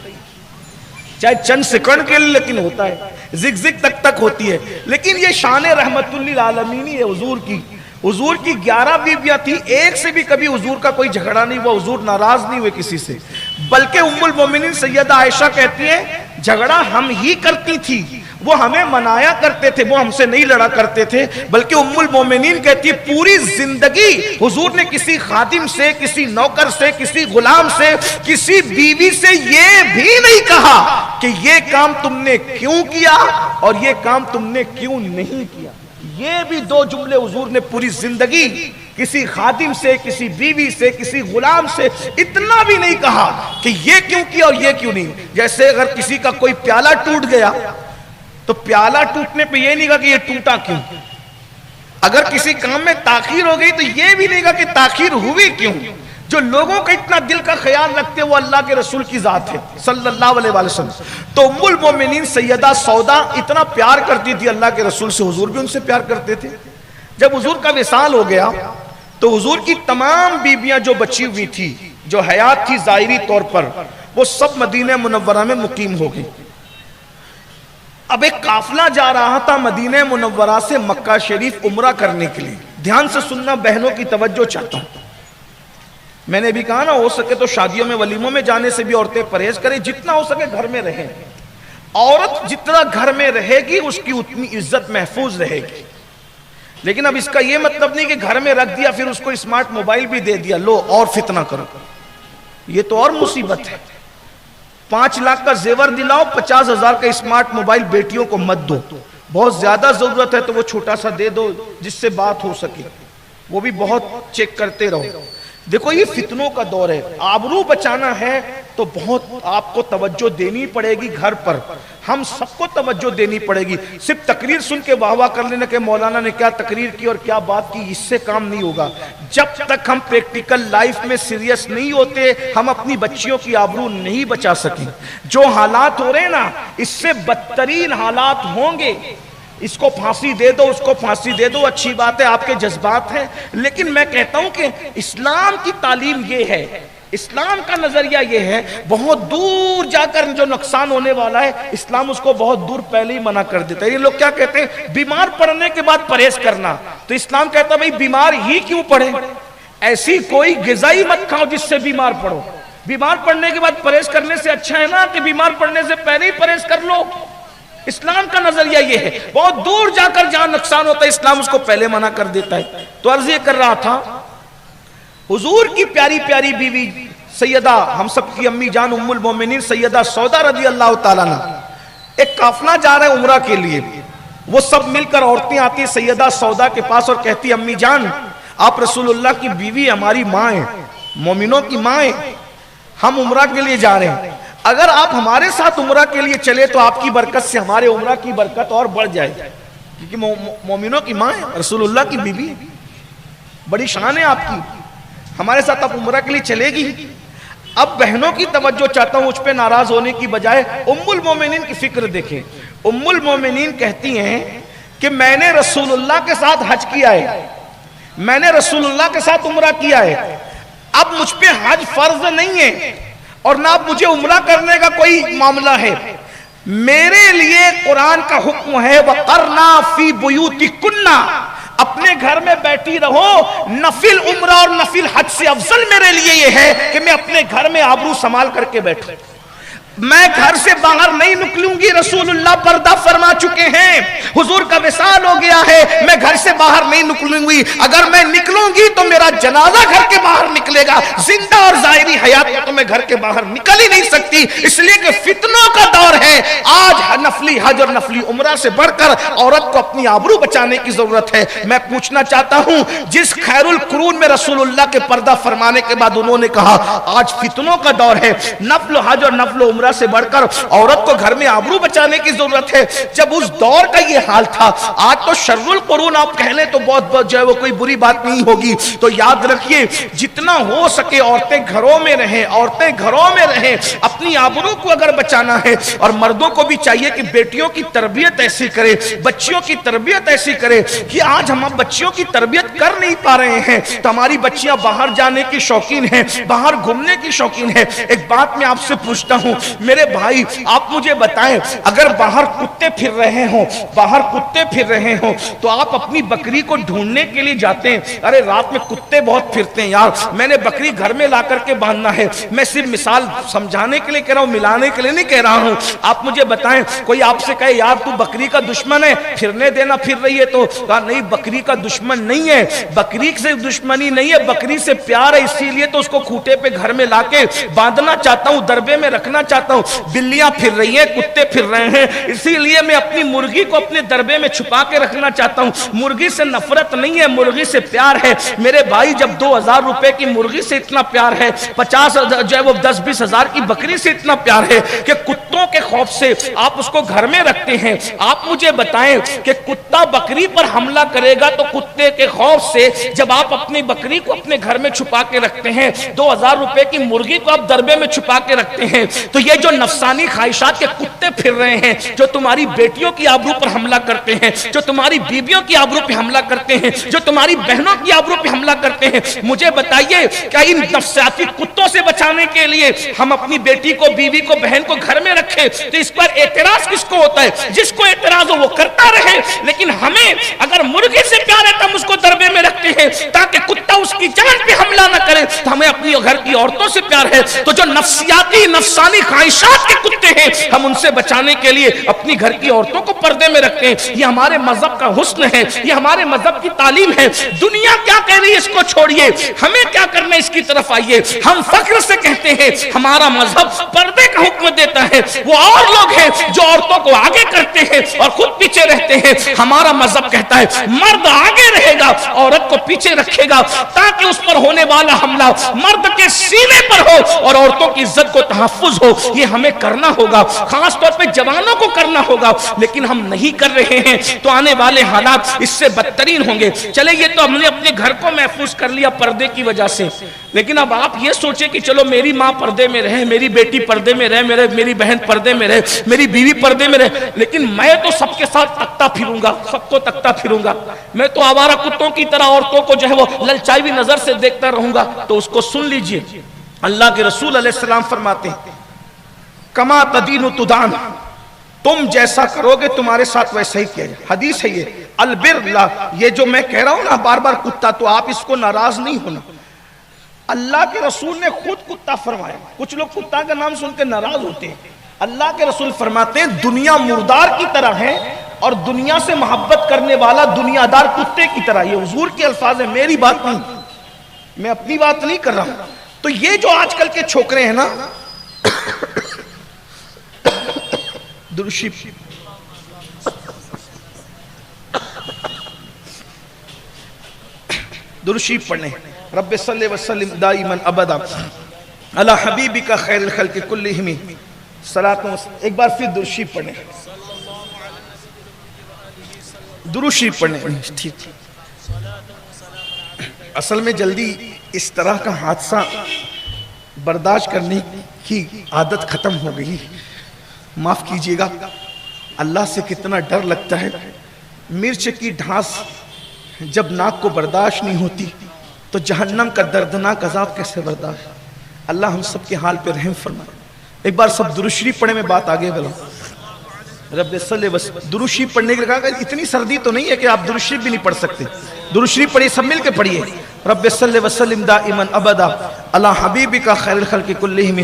چاہے چند سیکنڈ کے لیے لیکن ہوتا ہے، زگ زگ تک ہوتی ہے. لیکن یہ شان رحمت للعالمین ہے حضور کی. حضور کی 11 بیویاں تھی، ایک سے بھی کبھی حضور کا کوئی جھگڑا نہیں ہوا، حضور ناراض نہیں ہوئے کسی سے. بلکہ ام المومنین سیدہ عائشہ کہتی ہیں جھگڑا ہم ہی کرتی تھی، وہ ہمیں منایا کرتے تھے، وہ ہم سے نہیں لڑا کرتے تھے. بلکہ ام المومنین کہتی ہے پوری زندگی حضور نے کسی خادم سے، کسی نوکر سے، کسی غلام سے، کسی بیوی سے یہ بھی نہیں کہا کہ یہ کام تم نے کیوں کیا اور یہ کام تم نے کیوں نہیں کیا. یہ بھی 2 جملے حضور نے پوری زندگی کسی خادم سے، کسی بیوی سے، کسی غلام سے اتنا بھی نہیں کہا کہ یہ کیوں کیا اور یہ کیوں نہیں. جیسے اگر کسی کا کوئی پیالہ ٹوٹ گیا تو پیالہ ٹوٹنے پہ یہ نہیں کہا کہ یہ ٹوٹا کیوں. اگر کسی کام میں تاخیر ہو گئی تو یہ بھی نہیں کہا کہ تاخیر ہوئی کیوں. جو لوگوں کا اتنا دل کا خیال رکھتے وہ اللہ کے رسول کی ذات ہے صلی اللہ علیہ وسلم. تو ام المومنین سیدہ سودا اتنا پیار کرتی تھی اللہ کے رسول سے، حضور بھی ان سے پیار کرتے تھے. جب حضور کا وصال ہو گیا تو حضور کی تمام بیویاں جو بچی ہوئی تھی، جو حیات تھی ظاہری طور پر، وہ سب مدینہ منورہ میں مقیم ہو گئی. اب ایک قافلہ جا رہا تھا مدینہ منورہ سے مکہ شریف عمرہ کرنے کے لیے. دھیان سے سننا، بہنوں کی توجہ چاہتا ہوں. میں نے بھی کہا نا، ہو سکے تو شادیوں میں ولیموں میں جانے سے بھی عورتیں پرہیز کریں، جتنا ہو سکے گھر میں رہیں. عورت جتنا گھر میں رہے گی اس کی اتنی عزت محفوظ رہے گی. لیکن اب اس کا یہ مطلب نہیں کہ گھر میں رکھ دیا پھر اس کو اسمارٹ موبائل بھی دے دیا، لو اور فتنہ کرو. یہ تو اور مصیبت ہے. 5 لاکھ کا زیور دلاؤ، 50,000 کا اسمارٹ موبائل بیٹیوں کو مت دو. بہت زیادہ ضرورت ہے تو وہ چھوٹا سا دے دو جس سے بات ہو سکے، وہ بھی بہت چیک کرتے رہو. دیکھو یہ فتنوں کا دور ہے. آبرو بچانا ہے تو بہت آپ کو توجہ دینی پڑے گی. گھر پر ہم سب کو توجہ دینی پڑے گی. صرف تقریر سن کے واہ واہ کر لینا کہ مولانا نے کیا تقریر کی اور کیا بات کی، اس سے کام نہیں ہوگا. جب تک ہم پریکٹیکل لائف میں سیریس نہیں ہوتے ہم اپنی بچیوں کی آبرو نہیں بچا سکیں. جو حالات ہو رہے ہیں نا، اس سے بدترین حالات ہوں گے. اس کو پھانسی دے دو، اس کو پھانسی دے دو، اچھی بات ہے، آپ کے جذبات ہیں. لیکن میں کہتا ہوں کہ اسلام کی تعلیم یہ ہے، اسلام کا نظریہ یہ ہے، بہت دور جا کر جو نقصان ہونے والا ہے اسلام اس کو بہت دور پہلے ہی منع کر دیتا ہے. یہ لوگ کیا کہتے ہیں، بیمار پڑنے کے بعد پرہیز کرنا. تو اسلام کہتا ہے بھئی بیمار ہی کیوں پڑے، ایسی کوئی غذائی مت کھاؤ جس سے بیمار پڑو. بیمار پڑنے کے بعد پرہیز کرنے سے اچھا ہے نا کہ بیمار پڑنے سے پہلے ہی پرہیز کر لو. اسلام کا نظریہ یہ ہے. بہت دور جا کر جہاں نقصان ہوتا ہے اسلام اس کو پہلے منع کر دیتا ہے. تو عرض یہ کر رہا تھا، حضور کی پیاری پیاری بیوی سیدہ ہم سب کی امی جان ام المومنین سیدہ سودا رضی اللہ تعالیٰ عنہ، ایک قافلہ جا رہا ہے عمرہ کے لیے. وہ سب مل کر عورتیں آتی سیدہ سودا کے پاس اور کہتی امی جان آپ رسول اللہ کی بیوی، ہماری ماں ہیں، مومنوں کی ماں ہیں، ہم عمرہ کے لیے جا رہے ہیں، اگر آپ ہمارے ساتھ عمرہ کے لیے چلے تو آپ کی برکت سے ہمارے عمرہ کی برکت اور بڑھ جائے. کیونکہ مومنوں کی ماں ہے، رسول اللہ کی بیوی، بڑی شان ہے آپ کی، ہمارے ساتھ آپ عمرہ کے لیے چلے گی. اب بہنوں کی توجہ چاہتا ہوں، مجھ پہ ناراض ہونے کی بجائے ام المومنین کی فکر دیکھیں. ام المومنین کہتی ہیں کہ میں نے رسول اللہ کے ساتھ حج کیا ہے، میں نے رسول اللہ کے ساتھ عمرہ کیا ہے، اب مجھ پہ حج فرض نہیں ہے اور نہ اب مجھے عمرہ کرنے کا کوئی معاملہ ہے. میرے لیے قرآن کا حکم ہے وَقَرْنَا فِي بُيُوتِكُنَّ، اپنے گھر میں بیٹھی رہو. نفل عمرہ اور نفل حج سے افضل میرے لیے یہ ہے کہ میں اپنے گھر میں آبرو سنبھال کر کے بیٹھوں. میں گھر سے باہر نہیں نکلوں گی، رسول اللہ پردہ فرما چکے ہیں، حضور کا وصال ہو گیا ہے، میں گھر سے باہر نہیں نکلوں گی، اگر میں نکلوں گی تو میرا جنازہ گھر کے باہر نکلے گا، زندہ اور ظاہری حیات میں تو میں گھر کے باہر نکل ہی نہیں سکتی، اس لیے کہ فتنوں کا دور ہے۔ آج نفلی حج اور نفلی عمرہ سے بڑھ کر عورت کو اپنی آبرو بچانے کی ضرورت ہے۔ میں پوچھنا چاہتا ہوں، جس خیر القرون میں رسول اللہ کے پردہ فرمانے کے بعد انہوں نے کہا آج فتنوں کا دور ہے، نفل حج اور نفل عمرہ سے بڑھ کر عورت کو گھر میں آبرو بچانے کی ضرورت ہے، جب اس دور کا یہ حال تھا، آج تو شر القرون آپ کہہ لیں تو بہت جو ہے وہ کوئی بری بات نہیں ہوگی۔ تو یاد رکھیے جتنا ہو سکے عورتیں گھروں میں رہیں، عورتیں گھروں میں رہیں، اپنی آبرو کو اگر بچانا ہے، اور مردوں کو بھی چاہیے کہ بیٹیوں کی تربیت ایسی کرے، بچیوں کی تربیت ایسی کرے کہ آج ہم بچیوں کی تربیت کر نہیں پا رہے ہیں تو ہماری بچیاں باہر جانے کی شوقین ہیں، باہر گھومنے کی شوقین ہیں۔ ایک بات میں آپ سے پوچھتا ہوں میرے بھائی، آپ مجھے بتائیں اگر باہر کتے پھر رہے ہوں، باہر کتے پھر رہے ہوں تو آپ اپنی بکری کو ڈھونڈنے کے لیے جاتے ہیں، ارے رات میں کتے بہت پھرتے ہیں یار، میں نے بکری گھر میں لا کر کے باندھنا ہے۔ میں صرف مثال سمجھانے کے لیے کہہ رہا ہوں، ملانے کے لیے نہیں کہہ رہا ہوں۔ آپ مجھے بتائیں کوئی آپ سے کہے یار تو بکری کا دشمن ہے، پھرنے دینا پھر رہی ہے، تو کہا نہیں بکری کا دشمن نہیں ہے، بکری سے دشمنی نہیں ہے، بکری سے پیار ہے، اسی لیے تو اس کو کھوٹے پہ گھر میں لا کے باندھنا چاہتا ہوں، دربے میں رکھنا چاہتا ہوں۔ بلیاں پھر رہی ہیں، کتے پھر رہے ہیں، اسی لیے میں اپنی مرغی کو اپنے دربے میں چھپا کے رکھنا چاہتا ہوں۔ مرغی سے نفرت نہیں ہے، مرغی سے پیار ہے۔ میرے بھائی جب 2000 روپے کی مرغی سے اتنا پیار ہے، 50 جو ہے وہ 10-20 ہزار کی بکری سے اتنا پیار ہے کہ کتوں کے خوف سے آپ اس کو گھر میں رکھتے ہیں۔ آپ مجھے بتائیں کہ کتا بکری پر حملہ کرے گا تو کتے کے خوف سے جب آپ اپنی بکری کو اپنے گھر میں چھپا کے رکھتے ہیں، 2000 روپے کی مرغی کو آپ دربے میں چھپا کے رکھتے ہیں، تو یہ جو نفسانی خواہشات کے کتے پھر رہے ہیں، جو تمہاری بیٹیوں کی آبرو پر حملہ کرتے ہیں، جو تمہاری بیویوں کی آبرو پہ حملہ کرتے ہیں، جو تمہاری بہنوں کی آبرو پہ حملہ کرتے ہیں، مجھے بتائیے کیا ان نفسیاتی کتوں سے بچانے کے لیے ہم اپنی بیٹی کو، بیوی کو، بہن کو گھر میں رکھیں تو اس پر اعتراض کس کو ہوتا ہے؟ جس کو اعتراض ہو وہ کرتا رہے، لیکن ہمیں اگر مرغی سے پیار ہے تو ہم اس کو دربے میں رکھتے ہیں تاکہ کتا اس کی جان پہ حملہ نہ کرے، تو ہمیں اپنی گھر کی عورتوں سے پیار ہے، تو جو نفسیاتی نفسانی خواہشات کے کتے ہیں ہم ان سے بچانے کے لیے اپنی گھر کی عورتوں کو پردے میں رکھتے ہیں۔ یہ ہمارے مذہب کا حسن ہے، یہ ہمارے مذہب کی تعلیم ہے۔ دنیا کیا کہہ رہی ہے اس کو چھوڑیے، ہمیں کیا کرنا ہے اس کی طرف آئیے۔ ہم فخر سے کہتے ہیں ہمارا مذہب پردے کا حکم دیتا ہے، وہ اور لوگ ہیں جو عورتوں کو آگے کرتے ہیں اور خود پیچھے رہتے ہیں۔ ہمارا مذہب کہتا ہے مرد آگے رہے گا، عورت کو پیچھے رکھے گا تاکہ اس پر ہونے والا حملہ مرد کے سینے پر ہو اور عورتوں کی عزت کو تحفظ ہو۔ یہ ہمیں کرنا ہوگا، خاص طور پہ جوانوں کو کرنا ہوگا، لیکن ہم نہیں کر رہے ہیں تو آنے والے حالات اس سے بدترین ہوں گے۔ چلے یہ تو ہم نے اپنے گھر کو محفوظ کر لیا پردے کی وجہ سے، لیکن اب آپ یہ سوچیں کہ چلو میری ماں پردے میں رہے، میری بیٹی پردے میں رہے، میری بہن پردے میں رہے، میری بیوی پردے میں رہے، لیکن میں تو سب کے ساتھ تکتا پھروں گا، سب کو تکتا پھروں گا، میں تو آوارہ کتوں کی طرح عورتوں کو جو ہے وہ للچائی ہوئی نظر سے دیکھتا رہوں گا۔ تو اس کو سن لیجئے، اللہ کے رسول علیہ السلام فرماتے ہیں کما تدین تدان، تم جیسا کرو گے تمہارے ساتھ ویسا ہی کیا جائے۔ حدیث ہے یہ البر لا، یہ جو میں کہہ رہا ہوں نا بار بار کتا، تو آپ اس کو ناراض نہیں ہونا، اللہ کے رسول نے خود کتا فرمایا۔ کچھ لوگ کتا کا نام سن کے ناراض ہوتے ہیں، اللہ کے رسول فرماتے ہیں دنیا مردار کی طرح ہے اور دنیا سے محبت کرنے والا دنیا دار کتے کی طرح۔ یہ حضور کے الفاظ ہیں، میری بات نہیں، میں اپنی بات نہیں کر رہا ہوں۔ تو یہ جو آج کل کے چھوکرے ہیں نا، درشی پڑھنے، رب صلی وسلم دائما ابدا علی حبیبک خیر الخلق کلہم صلاۃ۔ ایک بار پھر درشی پڑھنے، درشی پڑھنے۔ ٹھیک، اصل میں جلدی اس طرح کا حادثہ برداشت کرنے کی عادت ختم ہو گئی، معاف کیجئے گا۔ اللہ سے کتنا ڈر لگتا ہے، مرچ کی ڈھانس جب ناک کو برداشت نہیں ہوتی تو جہنم کا دردناک عذاب کیسے برداشت۔ اللہ ہم سب کے حال پہ رحم فرمائے۔ ایک بار سب درود شریف پڑھے، میں بات آگے بڑھاؤں۔ رب صلی بس درود شریف پڑھنے کے لیے کہا کہ اتنی سردی تو نہیں ہے کہ آپ درود شریف بھی نہیں پڑھ سکتے. درود شریف پڑھیے, سب مل کے پڑھیے. رب صلی وسلم دائما ابدا علی حبیبک خیر الخلق کلہم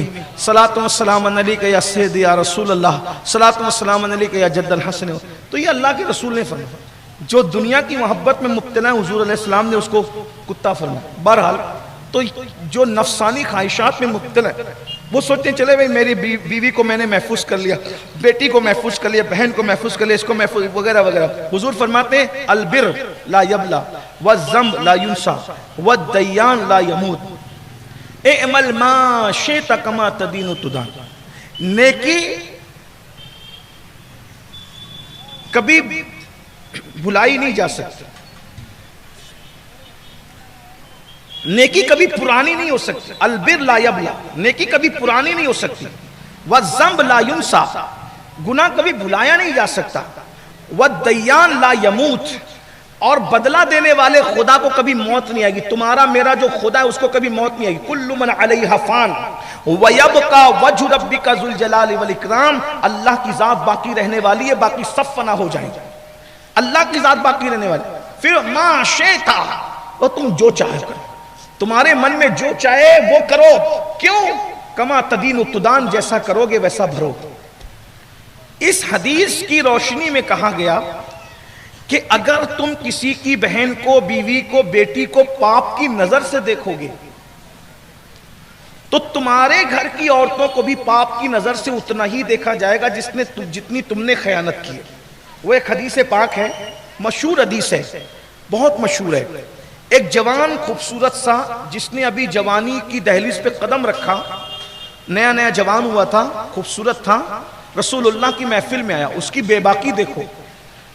صلاۃ و سلام علیک یا سیدی یا رسول اللہ صلاۃ و سلام علیک یا جد الحسن. تو یہ اللہ کے رسول نے فرمایا. جو دنیا کی محبت میں مبتلا ہے حضور علیہ السلام نے اس کو کتا فرمایا. بہرحال تو جو نفسانی خواہشات میں مبتلا ہے وہ سوچتے ہیں چلے بھائی میری بیوی کو میں نے محفوظ کر لیا, بیٹی کو محفوظ کر لیا, بہن کو محفوظ کر لیا, اس کو محفوظ وغیرہ وغیرہ. حضور فرماتے ہیں البر لا یبلا والذنب لا ینسا والدیان لا یموت اعمل ما شئت کما تدین تدان. نیکی کبھی بھلائی نہیں جا سکتی, نیکی کبھی پرانی نہیں ہو سکتی. البر لا یبلا, نیکی کبھی پرانی نہیں ہو سکتی. والذنب لا ینسا, گناہ کبھی بھلایا نہیں جا سکتا. والدیان لا یموت, اور بدلہ دینے والے خدا کو کبھی موت نہیں آئے گی. تمہارا میرا جو خدا ہے اس کو کبھی موت نہیں آئے گی. کل من علیہا فان ویبقى وجہ ربک ذو الجلال والاکرام. اللہ کی ذات باقی رہنے والی ہے, باقی سب فنا ہو جائیں گے. اللہ کی ذات باقی رہنے والی. پھر ما شئت, وہ تم جو چاہے کرو, تمہارے من میں جو چاہے وہ کرو. کیوں؟ کما تدین تدان, جیسا کرو گے ویسا بھرو. اس حدیث کی روشنی میں کہا گیا کہ اگر تم کسی کی بہن کو, بیوی کو, بیٹی کو پاپ کی نظر سے دیکھو گے تو تمہارے گھر کی عورتوں کو بھی پاپ کی نظر سے اتنا ہی دیکھا جائے گا جتنی تم نے خیانت کی. وہ ایک حدیث پاک ہے, مشہور حدیث ہے, بہت مشہور ہے. ایک جوان خوبصورت سا جس نے ابھی جوانی کی دہلیز پہ قدم رکھا, نیا نیا جوان ہوا تھا, خوبصورت تھا, رسول اللہ کی محفل میں آیا. اس کی بے باکی دیکھو.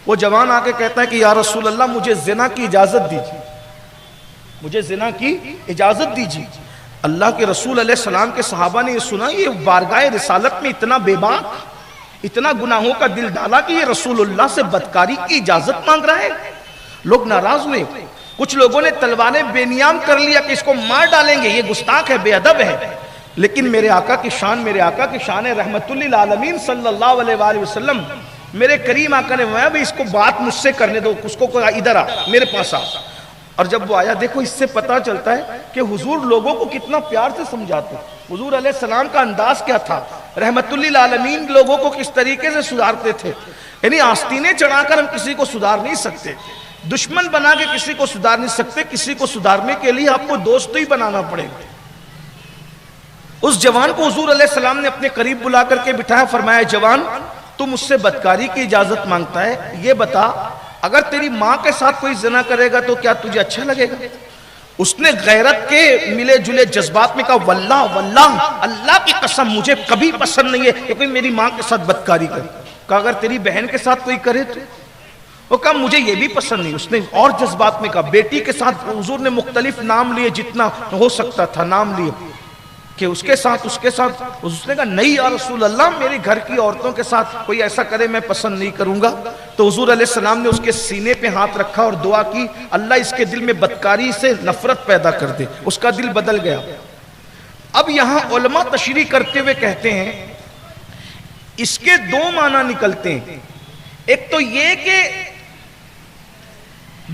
وہ جوان آ کے کہتا ہے کہ یا رسول اللہ مجھے زنا کی اجازت دیجیے, مجھے زنا کی اجازت دیجیے. اللہ کے رسول علیہ السلام کے صحابہ نے یہ سنا, یہ بارگاہ رسالت میں اتنا بے باک, اتنا گناہوں کا دل ڈالا کہ یہ رسول اللہ سے بدکاری کی اجازت مانگ رہا ہے. لوگ ناراض ہوئے. کچھ لوگوں نے تلواریں بے نیام کر لیا کہ اس کو مار ڈالیں گے, یہ گستاخ ہے, بے ادب ہے. لیکن میرے آقا کی شان رحمت للعالمین صلی اللہ علیہ وآلہ وسلم, میرے کریم آقا نے فرمایا بھی اس کو بات مجھ سے کرنے دو, اس کو ادھر آ, میرے پاس آ. اور جب وہ آیا, دیکھو اس سے پتا چلتا ہے کہ حضور لوگوں کو کتنا پیار سے سمجھاتے. حضور علیہ السلام کا انداز کیا تھا, رحمت للعالمین لوگوں کو کس طریقے سے سدھارتے تھے. یعنی آستینیں چڑھا کر ہم کسی کو سدھار نہیں سکتے, دشمن بنا کے کسی کو سدھار نہیں سکتے. کسی کو سدھارنے کے لیے آپ کو دوست ہی بنانا پڑے گا. اس جوان کو حضور علیہ السلام نے اپنے قریب بلا کر کے بٹھایا, فرمایا جوان تو مجھ سے بدکاری کی اجازت مانگتا ہے, یہ بتا اگر تیری ماں کے ساتھ کوئی زنا کرے گا تو کیا تجھے اچھا لگے گا؟ اس نے غیرت کے ملے جلے جذبات میں کہا واللہ واللہ اللہ کی قسم مجھے کبھی پسند نہیں ہے کہ کوئی میری ماں کے ساتھ بدکاری کرے. کہا اگر تیری بہن کے ساتھ کوئی کرے تو؟ وہ کہا مجھے یہ بھی پسند نہیں. اس نے اور جذبات میں کہا بیٹی کے ساتھ, حضور نے مختلف نام لیے جتنا ہو سکتا تھا نام لیے کہ اس کے ساتھ. اس نے کہا نہیں یا رسول اللہ میرے گھر کی عورتوں کے ساتھ کوئی ایسا کرے میں پسند نہیں کروں گا. تو حضور علیہ السلام نے اس کے سینے پہ ہاتھ رکھا اور دعا کی اللہ اس کے دل میں بدکاری سے نفرت پیدا کر دے. اس کا دل بدل گیا. اب یہاں علماء تشریح کرتے ہوئے کہتے ہیں اس کے دو معنی نکلتے ہیں. ایک تو یہ کہ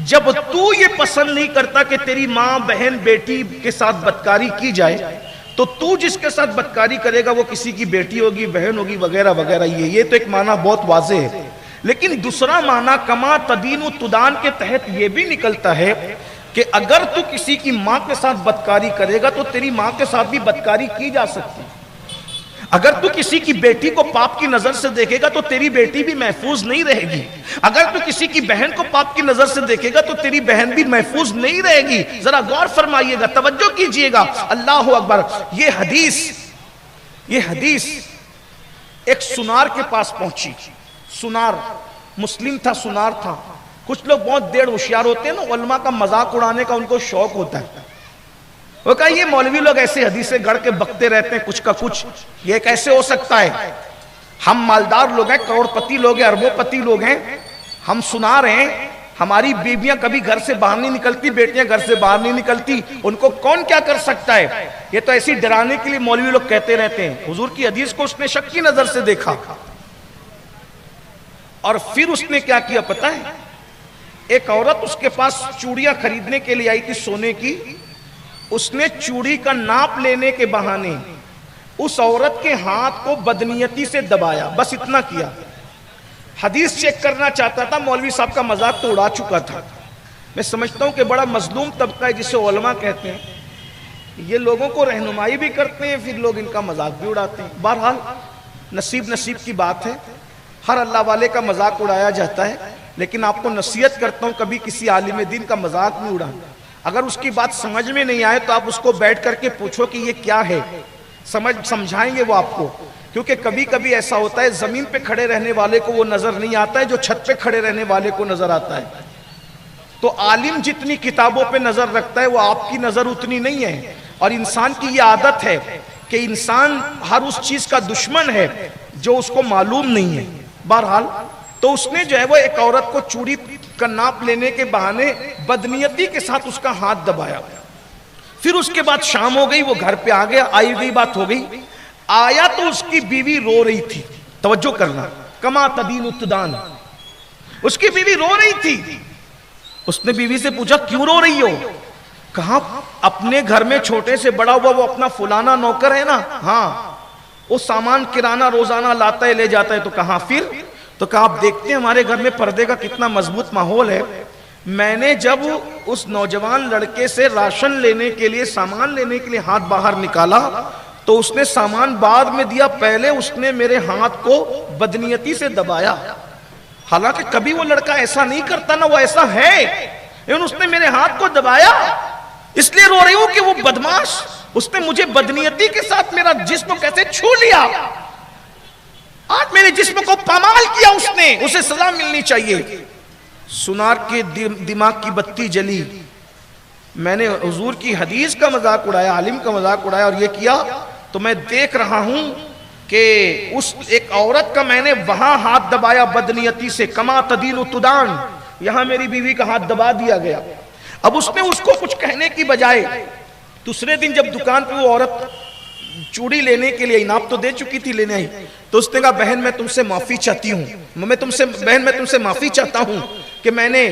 جب تو یہ پسند نہیں کرتا کہ تیری ماں بہن بیٹی کے ساتھ بدکاری کی جائے تو تو جس کے ساتھ بدکاری کرے گا وہ کسی کی بیٹی ہوگی, بہن ہوگی وغیرہ وغیرہ. یہ تو ایک معنی بہت واضح ہے. لیکن دوسرا معنی کما تدین و تدان کے تحت یہ بھی نکلتا ہے کہ اگر تو کسی کی ماں کے ساتھ بدکاری کرے گا تو تیری ماں کے ساتھ بھی بدکاری کی جا سکتی. اگر تو کسی کی بیٹی کو پاپ کی نظر سے دیکھے گا تو تیری بیٹی بھی محفوظ نہیں رہے گی. اگر تو کسی کی بہن کو پاپ کی نظر سے دیکھے گا تو تیری بہن بھی محفوظ نہیں رہے گی. ذرا غور فرمائیے گا, توجہ کیجئے گا. اللہ اکبر. یہ حدیث ایک سنار کے پاس پہنچی. سنار مسلم تھا, سنار تھا. کچھ لوگ بہت دیر ہوشیار ہوتے ہیں نا, علماء کا مذاق اڑانے کا ان کو شوق ہوتا ہے. وہ کہا یہ مولوی لوگ ایسے حدیثیں گڑھ کے بکتے رہتے ہیں کچھ کا کچھ, یہ کیسے ہو سکتا ہے؟ ہم مالدار لوگ ہیں, کروڑ پتی لوگ ہیں, اربوں پتی لوگ ہیں, ہم سنار ہیں, ہماری بیویاں کبھی گھر سے باہر نہیں نکلتی, بیٹیاں گھر سے باہر نہیں نکلتی, ان کو کون کیا کر سکتا ہے؟ یہ تو ایسی ڈرانے کے لیے مولوی لوگ کہتے رہتے ہیں. حضور کی حدیث کو اس نے شک کی نظر سے دیکھا. اور پھر اس نے کیا کیا پتہ ہے؟ ایک عورت اس کے پاس چوڑیاں خریدنے کے لیے آئی تھی سونے کی، اس نے چوڑی کا ناپ لینے کے بہانے اس عورت کے ہاتھ کو بدنیتی سے دبایا، بس اتنا کیا۔ حدیث چیک کرنا چاہتا تھا، مولوی صاحب کا مذاق تو اڑا چکا تھا۔ میں سمجھتا ہوں کہ بڑا مظلوم طبقہ ہے جسے علماء کہتے ہیں، یہ لوگوں کو رہنمائی بھی کرتے ہیں، پھر لوگ ان کا مذاق بھی اڑاتے ہیں۔ بہرحال نصیب کی بات ہے، ہر اللہ والے کا مذاق اڑایا جاتا ہے، لیکن آپ کو نصیحت کرتا ہوں کبھی کسی عالم دین کا مذاق نہیں اڑانا۔ اگر اس کی بات سمجھ میں نہیں آئے تو آپ اس کو بیٹھ کر کے پوچھو کہ یہ کیا ہے، سمجھائیں گے وہ آپ کو، کیونکہ کبھی کبھی ایسا ہوتا ہے زمین پہ کھڑے رہنے والے کو وہ نظر نہیں آتا ہے جو چھت پہ کھڑے رہنے والے کو نظر آتا ہے۔ تو عالم جتنی کتابوں پہ نظر رکھتا ہے وہ آپ کی نظر اتنی نہیں ہے، اور انسان کی یہ عادت ہے کہ انسان ہر اس چیز کا دشمن ہے جو اس کو معلوم نہیں ہے۔ بہرحال تو اس نے جو ہے وہ ایک عورت کو چوڑی کا ناپ لینے کے بہانے بدنیتی کے ساتھ اس کا ہاتھ دبایا۔ پھر اس کے بعد شام ہو گئی، وہ گھر پہ آ گیا، آئی گئی بات ہو گئی۔ آیا تو اس کی بیوی رو رہی تھی، توجہ کرنا، کما تدین تدان، اس کی بیوی رو رہی تھی۔ اس نے بیوی سے پوچھا کیوں رو رہی ہو؟ کہا اپنے گھر میں چھوٹے سے بڑا ہوا وہ اپنا فلانا نوکر ہے نا، ہاں وہ سامان کرانہ روزانہ لاتا ہے لے جاتا ہے۔ تو کہا پھر؟ تو کہا آپ دیکھتے ہیں ہمارے گھر میں پردے کا کتنا مضبوط ماحول ہے، میں نے جب اس نوجوان لڑکے سے راشن لینے کے لیے سامان لینے کے لیے ہاتھ باہر نکالا تو اس نے سامان بعد میں دیا، پہلے اس نے میرے ہاتھ کو بدنیتی سے دبایا۔ حالانکہ کبھی وہ لڑکا ایسا نہیں کرتا نا، وہ ایسا ہے، لیکن اس نے میرے ہاتھ کو دبایا، اس لیے رو رہی ہوں کہ وہ بدماش اس نے مجھے بدنیتی کے ساتھ میرا جسم کیسے چھو لیا، آج میرے جسم کو پامال کیا اس نے، اسے سزا ملنی چاہیے۔ سنار کے دماغ کی بتی جلی، میں نے حضور کی حدیث کا مذاق اڑایا، عالم کا مذاق اڑایا اور یہ کیا، تو میں دیکھ رہا ہوں کہ اس ایک عورت کا میں نے وہاں ہاتھ دبایا بدنیتی سے، کما تدین تدان، یہاں میری بیوی کا ہاتھ دبا دیا گیا۔ اب اس نے اس کو کچھ کہنے کی بجائے دوسرے دن جب دکان پہ وہ عورت چوڑی لینے کے لیے ناپ تو دے چکی تھی لینے آئی، تو اس نے کہا بہن میں تم سے معافی چاہتی ہوں، میں تم سے معافی چاہتا ہوں کہ میں نے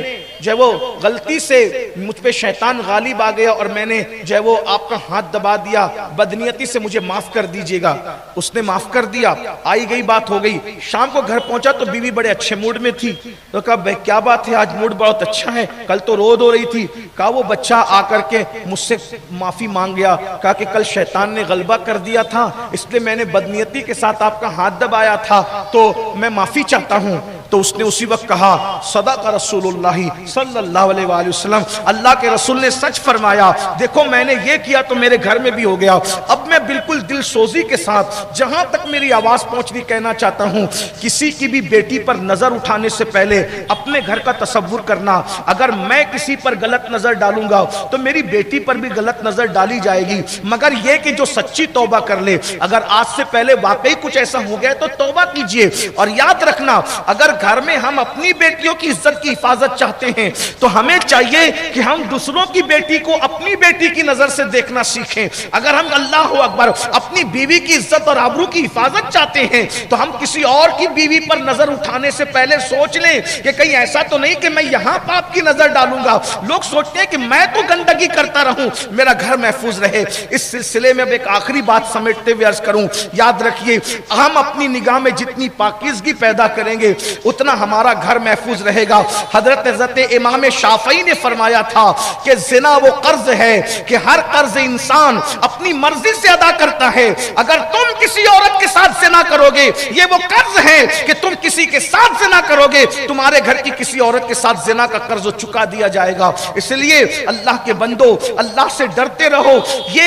جو ہے وہ غلطی سے مجھ پہ شیطان غالب آ گیا اور میں نے جو ہے وہ آپ کا ہاتھ دبا دیا، بدنیتی سے مجھے معاف کر دیجئے گا۔ اس نے معاف کر دیا، آئی گئی بات ہو گئی۔ شام کو گھر پہنچا تو بیوی بڑے اچھے موڈ میں تھی، تو کہا بھائی کیا بات ہے، آج موڈ بہت اچھا ہے، کل تو رو دو رہی تھی۔ کہا وہ بچہ آ کر کے مجھ سے معافی مانگ گیا، کہا کہ کل شیطان نے غلبہ کر دیا تھا، اس لیے میں نے بدنیتی کے ساتھ آپ کا ہاتھ دبایا تھا، تو میں معافی چاہتا ہوں۔ تو اس نے اسی وقت کہا صدق رسول اللہ صلی اللہ علیہ وآلہ وسلم، اللہ کے رسول نے سچ فرمایا، دیکھو میں نے یہ کیا تو میرے گھر میں بھی ہو گیا۔ اب میں بالکل دل سوزی کے ساتھ جہاں تک میری آواز پہنچ رہی کہنا چاہتا ہوں، کسی کی بھی بیٹی پر نظر اٹھانے سے پہلے اپنے گھر کا تصور کرنا، اگر میں کسی پر غلط نظر ڈالوں گا تو میری بیٹی پر بھی غلط نظر ڈالی جائے گی، مگر یہ کہ جو سچی توبہ کر لے، اگر آج سے پہلے واقعی کچھ ایسا ہو گیا تو توبہ کیجئے۔ اور یاد رکھنا اگر گھر میں ہم اپنی بیٹیوں کی عزت کی حفاظت چاہتے ہیں تو ہمیں چاہیے کہ ہم دوسروں کی بیٹی کو اپنی بیٹی کی نظر سے دیکھنا سیکھیں۔ اگر ہم اللہ اکبر اپنی بیوی کی عزت اور آبرو کی حفاظت چاہتے ہیں تو ہم کسی اور کی بیوی پر نظر اٹھانے سے پہلے سوچ لیں کہ کہیں ایسا تو نہیں کہ میں یہاں پاپ کی نظر ڈالوں گا، لوگ سوچتے ہیں کہ میں تو گندگی کرتا رہوں میرا گھر محفوظ رہے۔ اس سلسلے میں اب ایک آخری بات سمیٹتے ہوئے عرض کروں، یاد رکھیے ہم اپنی نگاہ میں جتنی پاکیزگی پیدا کریں گے اتنا ہمارا گھر محفوظ رہے گا۔ حضرت امام شافعی نے فرمایا تھا کہ زنا وہ قرض ہے کہ ہر قرض انسان اپنی مرضی سے ادا کرتا ہے، اگر تم کسی عورت کے ساتھ زنا کرو گے یہ وہ قرض ہے کہ تم کسی کے ساتھ زنا کرو گے، تمہارے گھر کی کسی عورت کے ساتھ زنا کا قرض چکا دیا جائے گا۔ اس لیے اللہ کے بندو اللہ سے ڈرتے رہو، یہ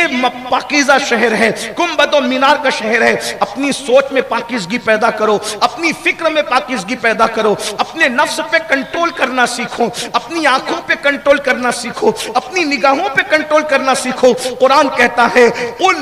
پاکیزہ شہر ہے، گنبد و مینار کا شہر ہے، اپنی سوچ میں پاکیزگی پیدا کرو، اپنی فکر میں پاکیزگی پیدا کرو، اپنے نفس پہ کنٹرول کرنا سیکھو، اپنی آنکھوں پہ کنٹرول کرنا سیکھو، اپنی نگاہوں پہ کنٹرول کرنا سیکھو۔ قرآن کہتا ہے قُلْ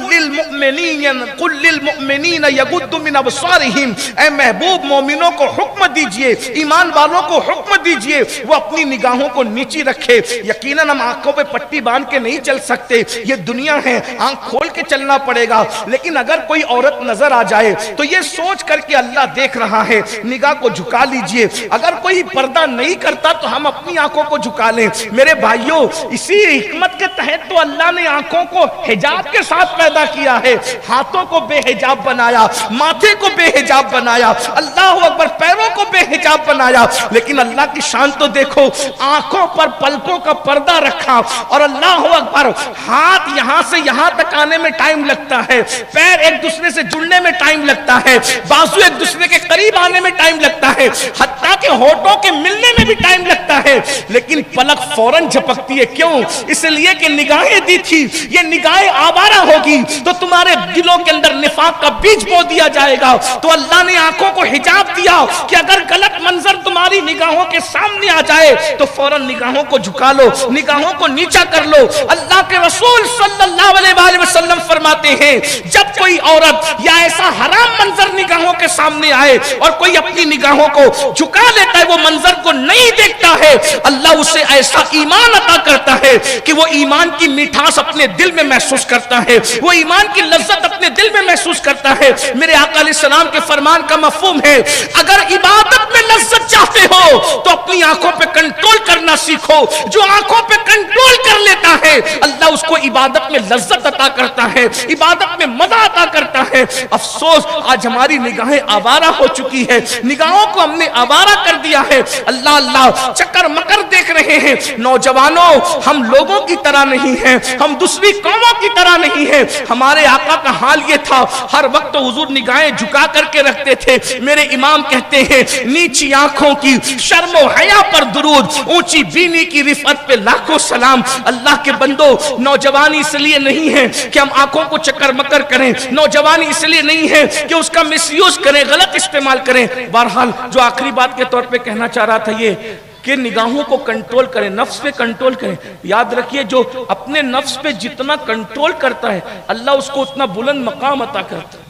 لِلْمُؤْمِنِينَ يَغُضُّ مِنْ أَبْصَارِهِمْ، اے محبوب مومنوں کو حکم دیجئے، ایمان والوں کو حکم دیجئے وہ اپنی نگاہوں کو نیچی رکھے۔ یقیناً ہم آنکھوں پہ پٹی باندھ کے نہیں چل سکتے، یہ دنیا ہے، آنکھ کھول کے چلنا پڑے گا، لیکن اگر کوئی عورت نظر آ جائے تو یہ سوچ کر کے اللہ دیکھ رہا ہے، نگاہ کو جھکا جھکا لیجئے. اگر کوئی پردہ نہیں کرتا تو ہم اپنی آنکھوں کو جھکا لیں. میرے بھائیوں اسی حکمت کے تحت تو اللہ نے آنکھوں کو حجاب کے ساتھ پیدا کیا ہے. ہاتھوں کو بے حجاب بنایا, ماتھے کو بے حجاب بنایا, اللہ اکبر, پیروں کو بے حجاب بنایا. لیکن اللہ کی شان تو دیکھو, آنکھوں پر پلکوں کا پردہ رکھا, اور اللہ اکبر, ہاتھ یہاں سے یہاں تک آنے میں ٹائم لگتا ہے, پیر ایک دوسرے سے جڑنے میں ٹائم لگتا ہے, بازو ایک دوسرے کے قریب آنے میں ٹائم لگتا ہے, حتیٰ کہ ہونٹوں کے ملنے میں بھی ٹائم لگتا ہے, لیکن پلک فوراً جھپکتی ہے. کیوں؟ اس لیے کہ نگاہیں دی تھی. یہ نگاہیں آوارہ ہوگی تو تمہارے دلوں کے اندر نفاق کا بیج بو دیا جائے گا. تو اللہ نے آنکھوں کو حجاب دیا کہ اگر غلط منظر تمہاری نگاہوں کے سامنے آ جائے تو فوراً نگاہوں کو جھکا لو, نگاہوں کو نیچا کر لو. اللہ کے رسول صلی اللہ علیہ وآلہ وسلم فرماتے ہیں جب کوئی عورت یا ایسا حرام منظر نگاہوں کے سامنے آئے اور کوئی اپنی نگاہوں کو جھکا لیتا ہے, وہ منظر کو نہیں دیکھتا ہے, اللہ اسے ایسا ایمان عطا کرتا ہے کہ وہ ایمان کی مٹھاس اپنے دل میں محسوس کرتا ہے, وہ ایمان کی لذت اپنے دل میں محسوس کرتا ہے. میرے آقا علیہ السلام کے فرمان کا مفہوم ہے, اگر عبادت میں لذت چاہتے ہو تو اپنی آنکھوں پہ کنٹرول کرنا سیکھو. جو آنکھوں پہ کنٹرول کر لیتا ہے اللہ اس کو عبادت میں لذت عطا کرتا ہے, عبادت میں مزہ عطا کرتا ہے. افسوس آج ہماری نگاہیں آوارہ ہو چکی ہے, نگاہوں کو ہم نے آوارہ کر دیا ہے. اللہ اللہ چکر مکر دیکھ رہے ہیں. نوجوانوں, ہم لوگوں کی طرح نہیں ہیں, ہم دوسری قوموں کی طرح نہیں ہیں. ہمارے آقا کا حال یہ تھا, ہر وقت تو حضور نگاہیں جھکا کر کے رکھتے تھے. میرے امام کہتے ہیں نیچی آنکھوں کی شرم و حیا پر درود, اونچی بینی کی رفعت پہ لاکھوں سلام. اللہ کے بندو, نوجوانی اس لیے نہیں ہے کہ ہم آنکھوں کو چکر مکر کریں, نوجوانی اس لیے نہیں ہے کہ اس کا مس یوز کریں, غلط استعمال کریں. بہرحال جو آخری بات کے طور پہ کہنا چاہ رہا تھا یہ کہ نگاہوں کو کنٹرول کریں, نفس پہ کنٹرول کریں. یاد رکھیے جو اپنے نفس پہ جتنا کنٹرول کرتا ہے اللہ اس کو اتنا بلند مقام عطا کرتا ہے.